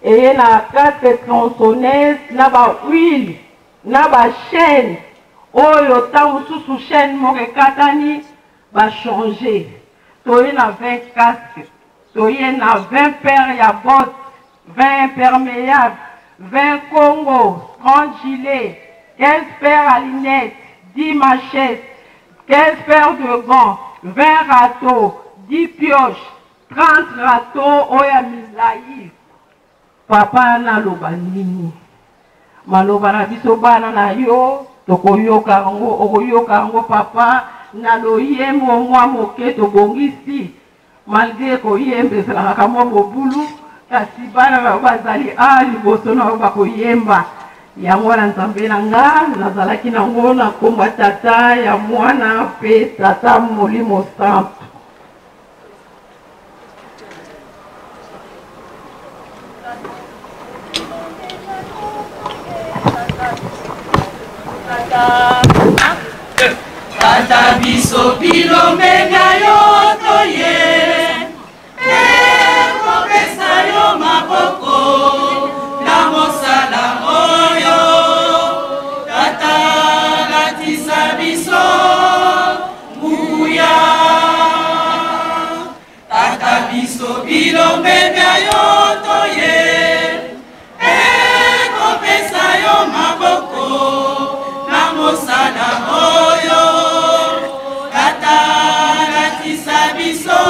eye na 4 tronçonneuse na ba huile na ba chaîne oyo ta mosusu chaîne moko ekatani ba changer toye na 20 casque toye na 20 paires ya bottes 20 imperméables 20 Congo, 30 gilets, 15 paires à lunettes, 10 machettes, 15 paires de gants, 20 râteaux, 10 pioches, 30 râteaux, oya milaï. Papa na loba nini. Maloba na biso bana na yo, tokoyoka ngo, okoyoka ngo papa, na loyembo mwa moke tobongisi. Malgré koyembe zala kama mobulu, kasi bana bazali liboso na bakoyemba yango wana Nzambe na nga nazalaki nango na komba tata ya mwana pe tata Molimo Samp tata biso bilombe na yo toye maboko na mosala oyo tata latisa biso nguya tata biso bilombe na yo toye ekopesa yo maboko na mosala oyo tata latisa biso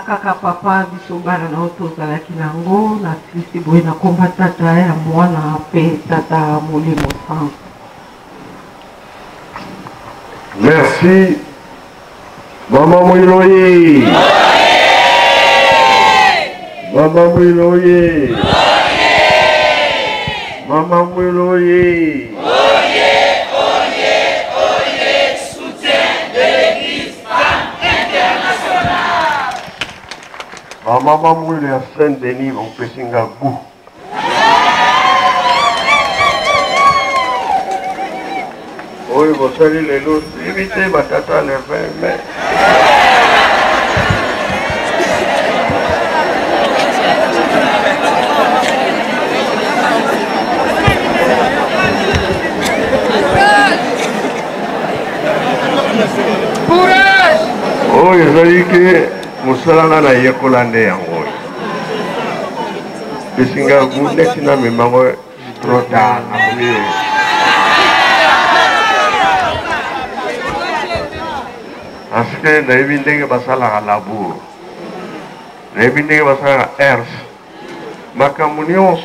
kaka papa biso bana na tozalaki nango na sisi boye nakomba tata ya mwana pe tata Molimo Centre. Merci. Maman Mouiloye. Maman Mouiloye. Maman Mouiloye. Maman Mouiloye à Saint-Denis, on peut signer à goût. Oui, vous savez les lots, évitez ma tata le 20 mai. Oui, vous savez que Moussalanga na yekolande yango. Pesinga goût, netina memango trop tard. Parce que les bindés basala labour, les bindés basala ers, ma communion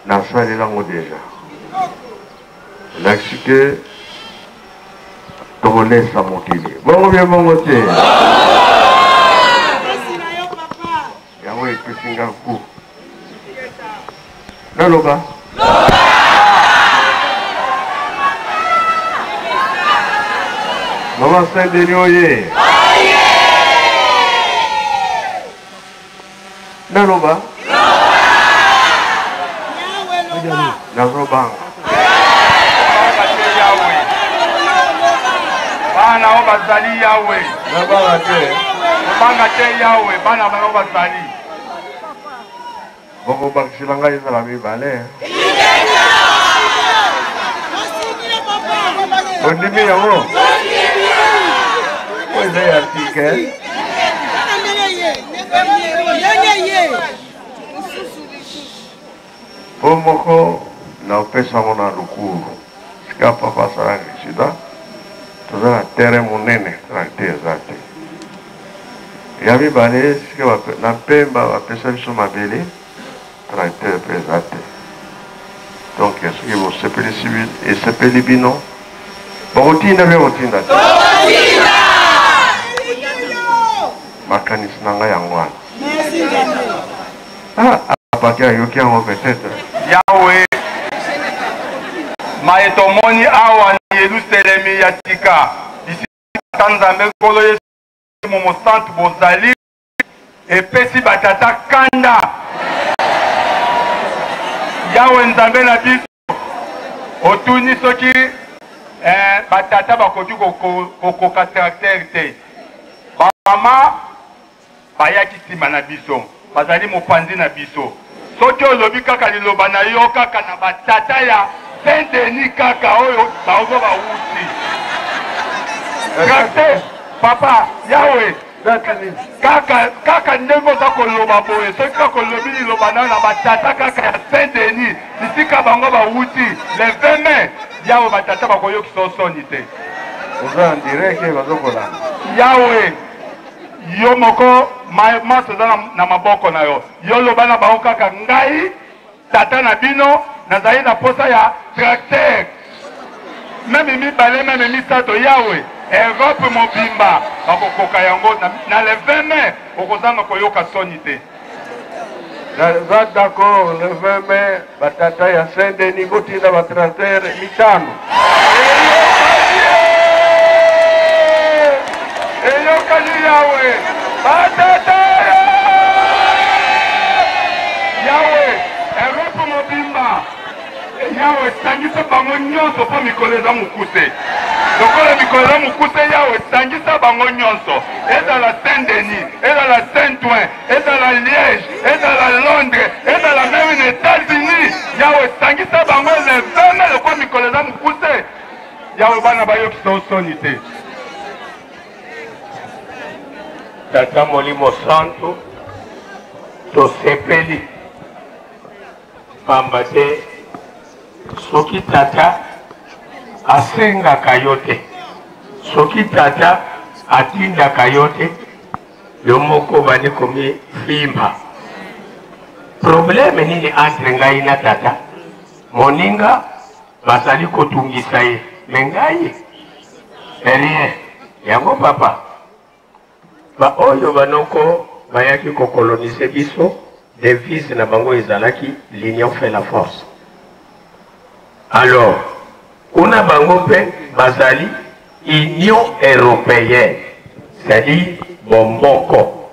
n'a pas de langue déjà. L'axe que ton laisse à motiver. Bon, bien mon côté. Yahweh, que Singapour. Non, non, pas. Maman Saint-Denis, oye. Naloba. Nazoba. Bana obazali Yahweh. Nabala te. Banga te Yahweh. Bana bana obazali. Boko baksilanga izala mibale. Ondimi yango. Pois é, article. Pomoko na pesa mona lukuru. Skapa pasara shida. Tozana terre monene tracte zate. Yabi bale skapa na pemba wa pesa biso mabele tracte pesate. Donc est-ce que vous sepeli civil et sepeli bino? Botina be botina. Makanis nanga yangwan. Ah, apakia yoki yango peut-être. Yahweh. Maetomoni awa ni Yerusalemi yatika. Ici Tanzambe kolo Yesu Momo Centre bozali. Epesi batata kanda. Yahweh nzambe na biso. Otuni soki batata bakoki kokoka tracteur te. Mama bayaki nsima na biso bazali mopanzi na biso soki olobi kaka liloba na yo kaka na batata ya Saint-Denis kaka oyo baozo bawuti tracteur papa Yahweh kaka ndenge oza koloba boye soki kaka olobi liloba nayo na batata kaka ya Saint-Denis bisika bango bawuti le 20 mai Yahweh batata bakoyokisa osoni te oza ndireke bazokolanda Yahweh yo moko maso eza na maboko na yo yo loba na bango kaka ngai tata na bino nazali na posa ya tracteur meme mibale meme misato Yahweh Europe mobimba bakokoka yango na le 20 mai okozanga koyoka soni te. Naza d'accord le 20 mai batata ya Saint-Denis botina ba tracteur mitano. Eyokali Yahweh batata Yahweh Europe mobimba Yahweh sangisa bango nyonso po mikolo eza mokuse lokola mikolo eza mokuse Yahweh sangisa bango nyonso ezala Saint-Denis ezala Saint-Ouen ezala Liège ezala Londres ezala même na États-Unis Yahweh sangisa bango le 20 mai lokola mikolo eza mokuse Yahweh bana bayokisa osoni te. Tata Molimo Centre tosepeli pamba te soki tata asengaka yo te soki tata atindaka yo te yomoko bani komi fimba. Probleme nini entre ngai na tata? Moninga basali kotungisa ye. Mengai rien. Yango papa. Ba oyo banoko bayaki ko coloniser biso, devise na bango ezalaki l'union fait la force. Alors, kuna bango pe bazali Union européenne, c'est-à-dire bomboko.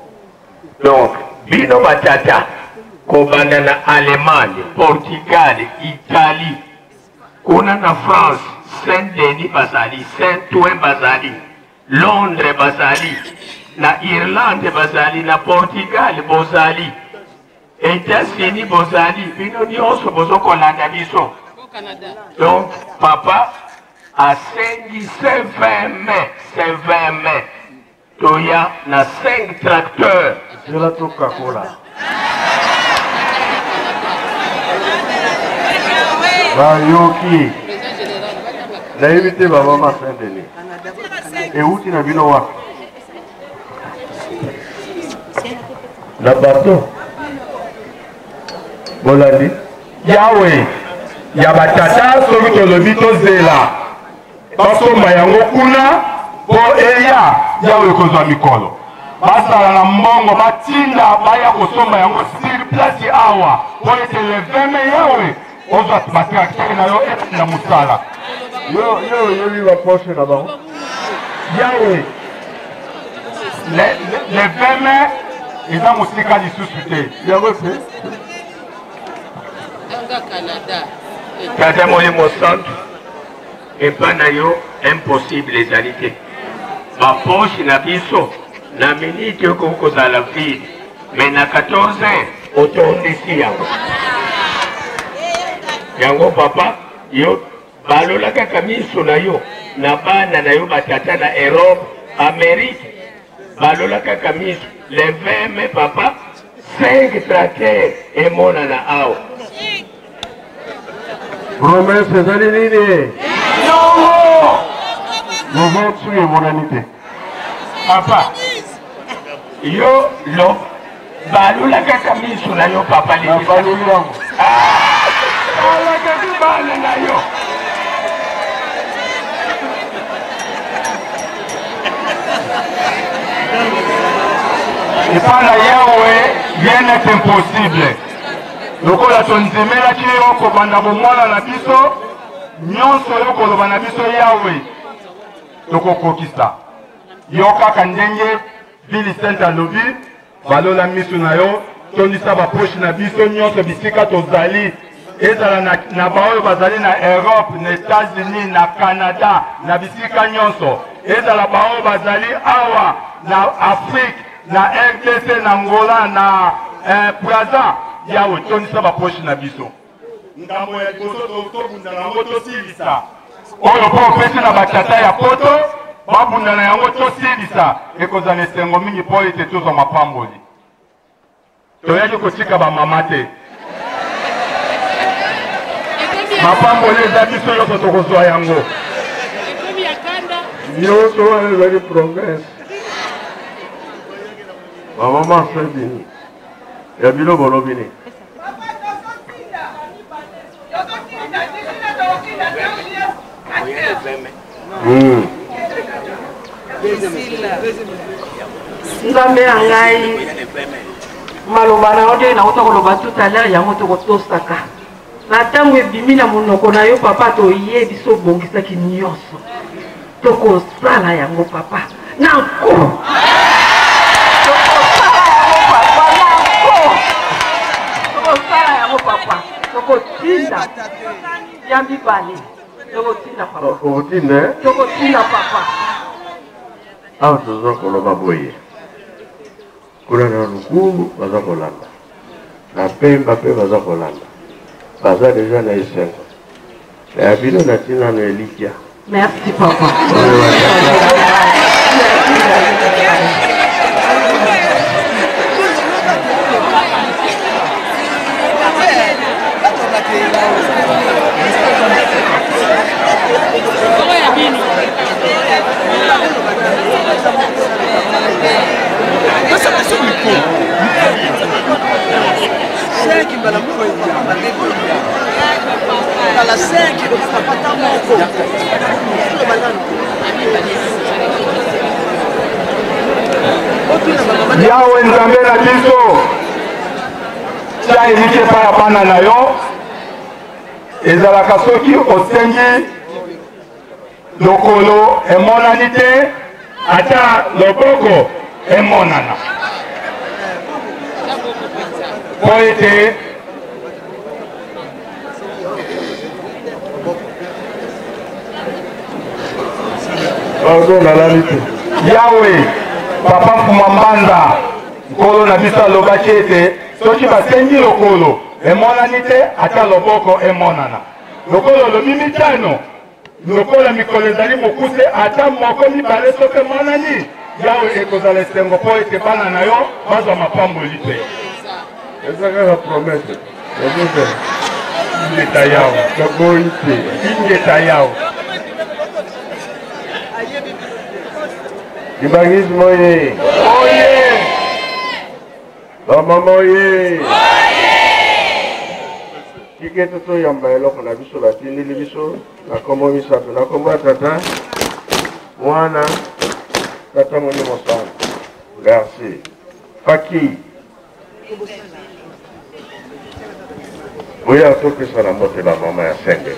Donc, bino batata kobanda na Allemagne, Portugal, Italie, kuna na France, Saint-Denis bazali, Saint-Ouen bazali, Londres bazali, na Irlande bazali, na Portugal bozali, États-Unis bozali, bino nyonso bozokolanda biso. Donc, papa a sengi c'est 20 mai, c'est 20 mai. Toya na 5 tracteurs. Je la Coca-Cola. Bayoki. Na invité maman Saint-Denis. Et où tu n'as vu no wapi? Na bateau. Bolandi. Yahweh. Yabatata soki tolobi tozela. Basomba yango kuna po eya Yahweh kozwa mikolo. Basala na mbongo batinda baya kosomba yango sur place awa. Po ete le 20 mai Yahweh ozwa batrakteri na yo eti na musala. Yo viva poche na bango. Yahweh. Le 20 mai eza mosika lisusu te. Yango pe. Tata Molimo Centre, et pas nayo impossible les alités. Ma poche na biso, na minute koko za la vie, mais na 14 ans, otondisi yango. Yango papa, yo, balola kaka miso na yo, na bana na yo batata na Europe, Amérique, balola kaka miso, le 20 mai papa, 5 tracteurs et mon na ao. Promesse ezali nini? Non! Nous sur les modalités. Papa, yo lo balula kaka miso na yo papa li. Balula. Ala kaka bala na yo. Et par la Yahweh, rien n'est impossible. Lokola tonzemela ki yo kobanda bomwana na biso nyonso yo koloba na biso Yahweh tokokokisa yo kaka ndenge Billy Saint alobi balola miso na yo tondisa bapoche na biso nyonso bisika tozali ezala na baoyo bazali na Europe, na États-Unis, na Canada, na bisika nyonso ezala baoyo bazali awa na Afrique, na RDC, na Angola, na Brazza. Yahweh tonisa bapoche na biso ngambo ya liboso tobunda na yango tosilisa oyo po opesi na batata ya poto babunda na yango tosilisa ekozala esengo mingi po ete tozwa mapamboli toyaki kotika bamama te mapamboli eza biso nyonso tokozwa yango nyonso wana ezali progrès bamama Saint-Denis ya bilo bolobi ni Nzambe ya ngai maloba na yo nde nauta koloba tout à l'heure yango tokotosaka na ntango ebimi na monoko na yo papa toyebi so obongisaki nyonso tokosala yango papa na nko tokosala yango papa tokotinda ya mibale tokotinda papa okotinde tokotinda papa awa toza koloba boye kuna na Lukulu baza kolanda na Pemba mpe baza kolanda baza deja na esengo na ya bino na ntina na Elikia. Merci papa. Você yawe nzambe na biso tia eliki epai ya bana na yo ezalaka soki osengi lokolo emonani te ata loboko emonana po ete yawe papa Mfuma Mbanza nkolo na biso alobaki ete soki basengi lokolo emonani te ata loboko emonana lokolo olobi mitano lokola mikolo ezali mokuse ata moko mibale soki emonani yawe ekozala esengo mpo ete bana na yo bazwa mapamboli te ezakaka promese ingeta yawe kaboyi te ingeta yawe Ibangisme oye! Oye! Bamama oye! Kike toto yamba eloko na biso batindili biso na kombo misato na kombo tata mwana tata moni mosana. Merci. Faki. Oya tokesa na mote na mama ya senge.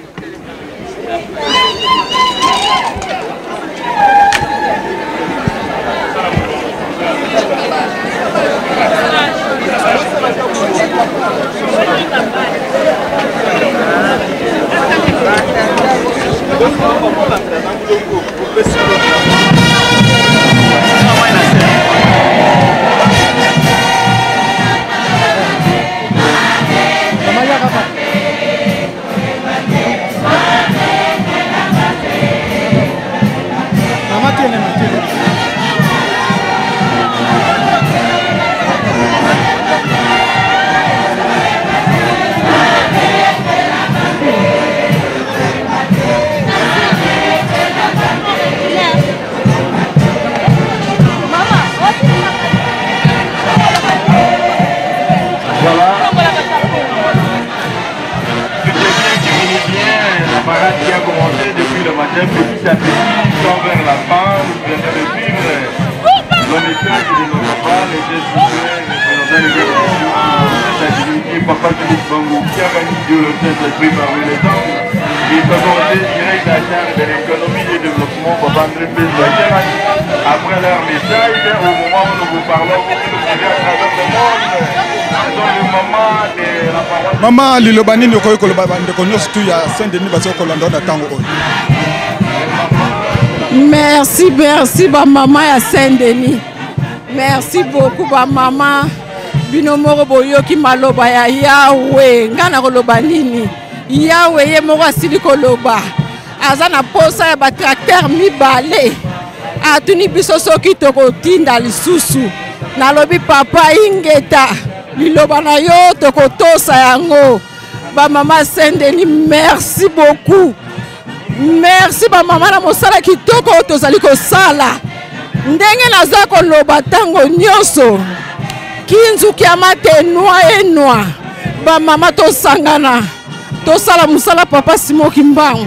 Petit à petit, sans vers la fin, nous venons de vivre le message de nos papas, les gestes visuels, les présentants de la divinité, papa Philippe Bangou, qui a gagné Dieu le Saint-Esprit parmi les hommes, et favorisé direct à charge de l'économie et du développement, papa André Pézouaïa. Après leur message, au moment où nous vous parlons, vous nous suivez à travers le monde, dans le moment de la parole. Maman, Lilobani, nous avons dit ya Saint-Denis, parce que nous avons Merci, merci, ba maman ya Saint-Denis. Merci beaucoup, ba maman. Binomoro boyoki maloba ya Yahweh. Ngana koloba nini? Yahweh ye moko asili koloba. Azana posa ya ba tracteur mibale. Atuni biso soki tokotinda lisusu. Nalobi papa ingeta. Liloba na yo tokotosa yango. Ba maman Saint-Denis, merci beaucoup. Merci ba mama na mosala kitoko tozali kosala ndenge naza koloba tango nyonso kinzuki ya matenwa enwa ba mama tosangana tosala musala papa Simoki Mbangu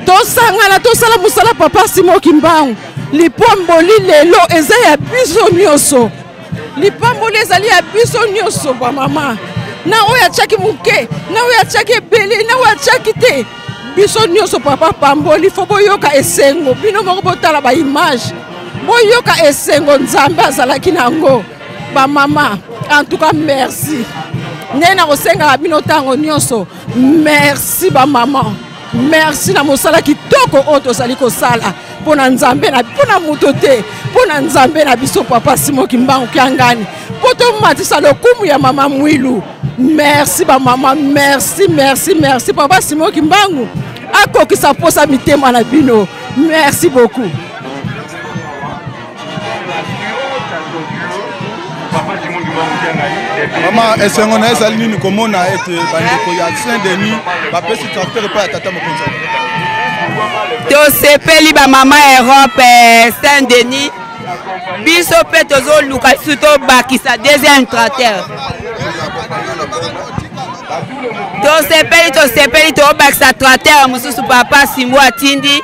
tosangana tosala musala papa Simoki Mbangu lipamboli lelo eza ya biso nyonso lipamboli ezali ya biso nyonso ba mama na oyo atiaki muke na oyo atiaki ebele na oyo atiaki te biso nyonso papa pamboli fo boyoka esengo bino moko botala ba image boyoka esengo nzambe azalaki nango ba mama en tout cas merci nena kosenga bino tango nyonso merci ba mama merci na mosala kitoko oyo tozali kosala pona nzambe na pona muto te pona nzambe na biso papa Simoki Mbangu kiangani poto matisa lokumu ya mama Mwilu. Merci ba mama, merci, merci, merci papa Simoki Mbangu. Akokisa posa mitema na bino. Merci beaucoup. Maman, est-ce qu'on a ezali nini komona ete bandeko ya Saint-Denis ba pesi tracteur pa tata mokonza. To sepeli ba mama Europe Saint-Denis. Biso pe tozo luka suto bakisa deuxième tracteur. tosepeli tobakisa tracteur mosusu papa Simbo atindi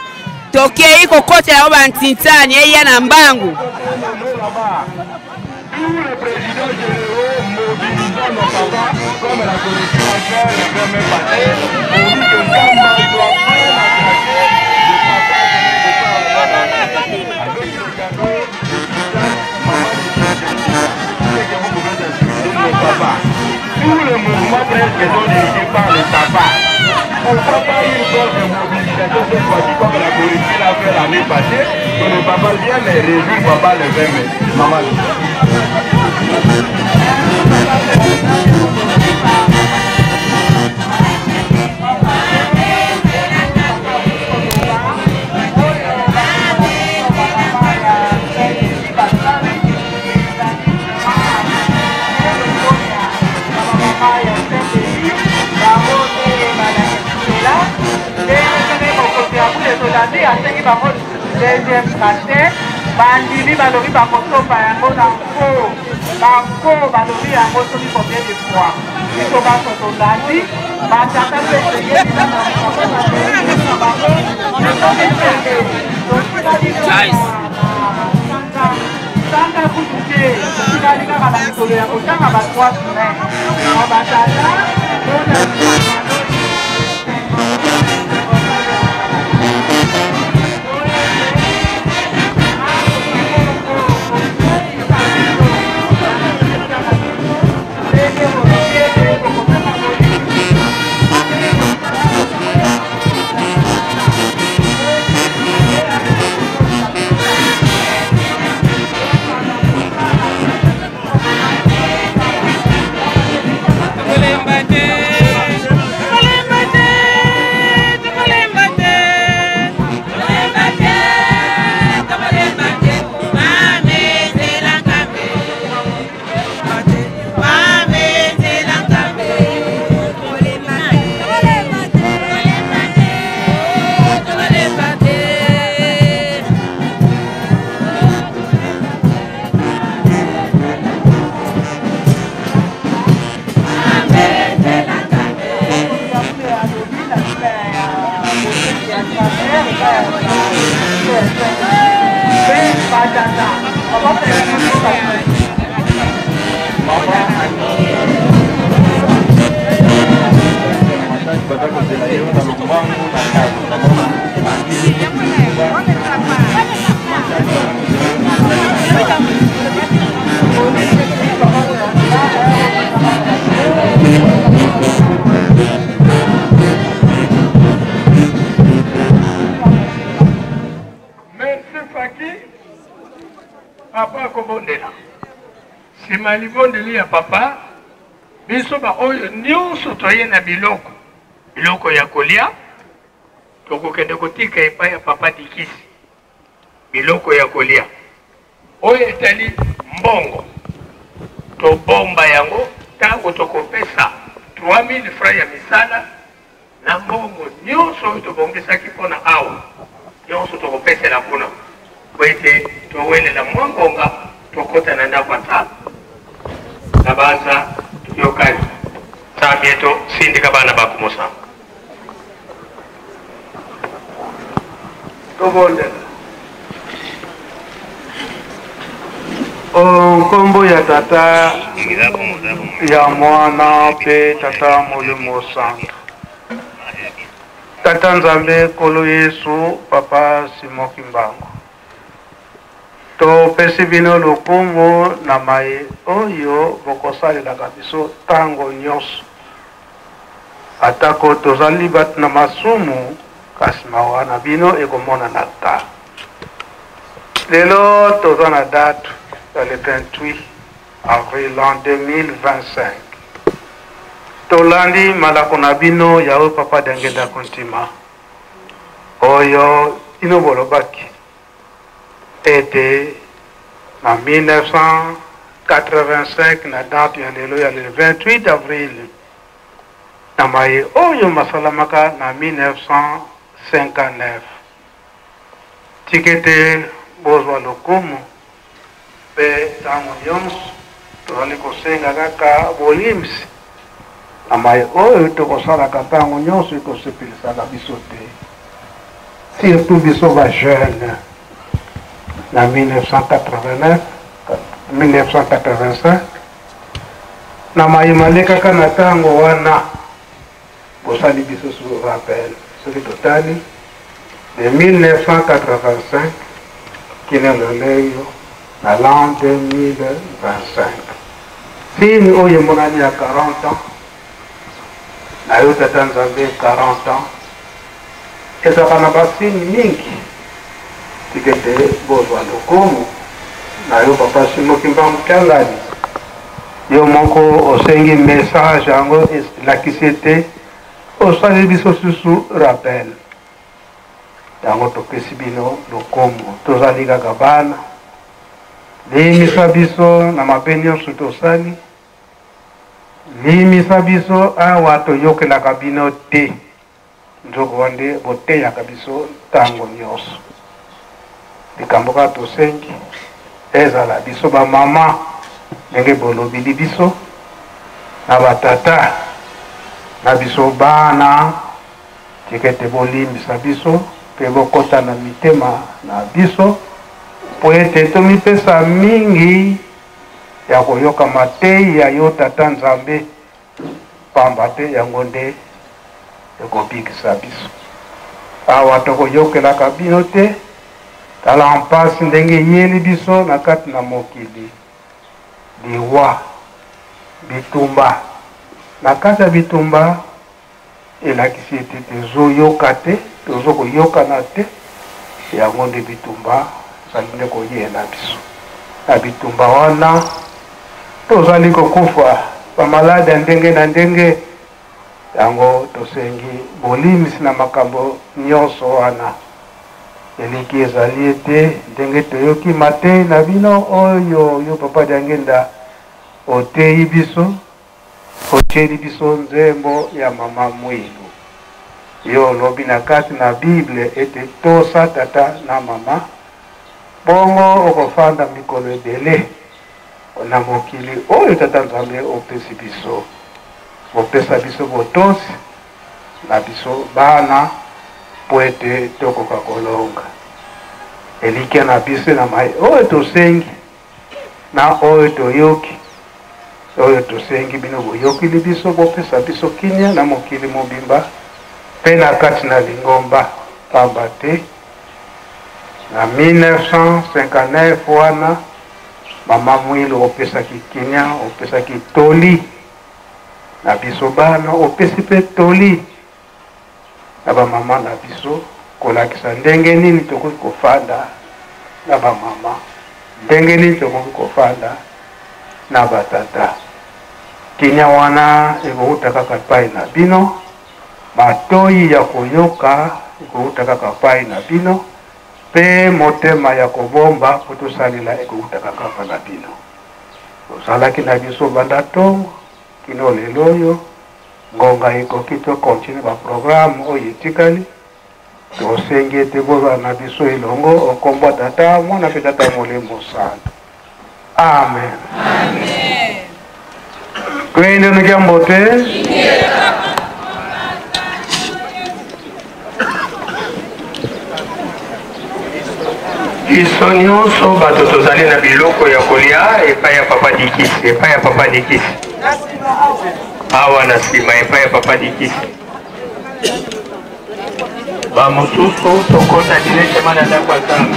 tokei kokotela bantintsani eya na mbangu cœur, le cœur même passé, on dit que Kamba doit faire la tracer de papa avec le cadeau, maman que vous pouvez expliquer le papa. Tout le mouvement presque sont dirigés par le papa. Pourquoi pas une sorte de mobilisation cette fois-ci comme la politique l'a fait l'année passée, que le papa vienne et réjouir papa le 20 mai. Maman. asengi bango deuxième quartier bandimi balobi bakosopa yango na nko banko balobi yango soki combien de fois biso baso tolandi batata mpe eyebi na sanga kutu te tikali kaka na mikolo ya kotanga ba 3 semaine batata malibondeli ya papa biso ba oyo nyonso toye na biloko ya kolia tokokende kotika epai ya papa dikisi biloko ya kolia oyo etali mbongo tobomba yango ntango tokopesa 3000 francs ya misala na mbongo nyonso oyo tobongisaki mpona awa nyonso tokopesela kuna po ete towelela mwa ngonga tokota na ndako atano na baza yokani sabieto sindika bana bakumusa tobonde nkombo ya tata ya mwana pe tata molimo santu tata nzambe kolo yesu papa Simon Kimbangu topesi bino lokumu na mai oyo bokosalelaka biso ntango nyonso atako tozali bato na masumu kasi mawa na bino ekomonana ta lelo toza na date ya le 28 avril en 2025 tolandi malako na bino ya oyo papa Dengenda Kuntima oyo ino bolobaki ete na 1985 na date ya lelo ya le 28 avril na mai oyo masalamaka na 1959 tikete bozwa lokumu pe ntango nyonso tozali kosenga kaka bolimisi na mai oyo tokosalaka ntango nyonso ekosepelisaka biso te surtout biso bajeune na 1989 1985 na mayimale kaka na ntango wana bosali biso sur rappel soki totali de 1985 kino lelo na l'an 2025 fini oyo monani ya 40 ans nayo tata nzambe 40 ans ezalaka na basini mingi tikete bozwa lokumu nayo papa Simoki Mbangu Kyangani yo moko osengi message yango elakisi ete osali biso susu rappel yango topesi bino lokumu tozali kaka bana limisa biso na mabe nyonso tosali limisa biso awa toyokelaka bino te nzoko wande boteyaka biso ntango nyonso likambo kaka tosengi ezala biso bamama ndenge bolobili biso na batata na biso bana tikete bolimbisa biso mpe bokota na mitema na biso po ete tomipesa mingi ya koyoka mateyi ya yo tata nzambe pamba te yango nde ekobikisa biso awa tokoyokelaka bino te tala mpasi ndenge yeli biso na kati na mokili liwa bitumba na kati ya bitumba elakisi ete tozoyoka te tozokoyokana te yango nde bitumba ezali nde koyela biso na bitumba wana tozali kokufa bamaladi ya ndenge na ndenge yango tosengi bolimisi na makambo nyonso wana eliki ezali ete ndenge toyoki mateyi na bino oyo yo papa Diangenda oteyi biso otyeli biso nzembo ya mama Mwilu yo olobi na kati na Bible ete tosa tata na mama bongo okofanda mikolo ebele na mokili oyo tata nzambe opesi biso opesa biso botosi na biso bana po ete tokoka kolonga elikia na biso na mai oyo tosengi na oyo toyoki oyo tosengi bino boyokili biso bopesa biso kinya na mokili mobimba mpe na kati na lingomba pamba te na 1959 wana mama Mwilu opesaki kinya opesaki toli na biso bana opesi mpe toli na bamama na biso kolakisa ndenge nini tokoki kofanda na bamama ndenge nini tokoki kofanda na batata kinya wana ekouta kaka pai na bino matoyi ya koyoka ekouta kaka pai na bino mpe motema ya kobomba po tosalela ekouta kaka na bino osalaki na biso banda ntongo kino lelo oyo ngonga ekoki tokontinue baprogramme oyo etikali tosengi ete bozala na biso elongo okombo tata mwana mpe tata molimo santo amen kwende nikiambo te biso nyonso bato tozali na biloko ya kolia epai ya papa Dikisi epai ya papa Dikisi awa na nsima epai ya papa Dikisi bamosusu tokota directement na ndako ya Nzambe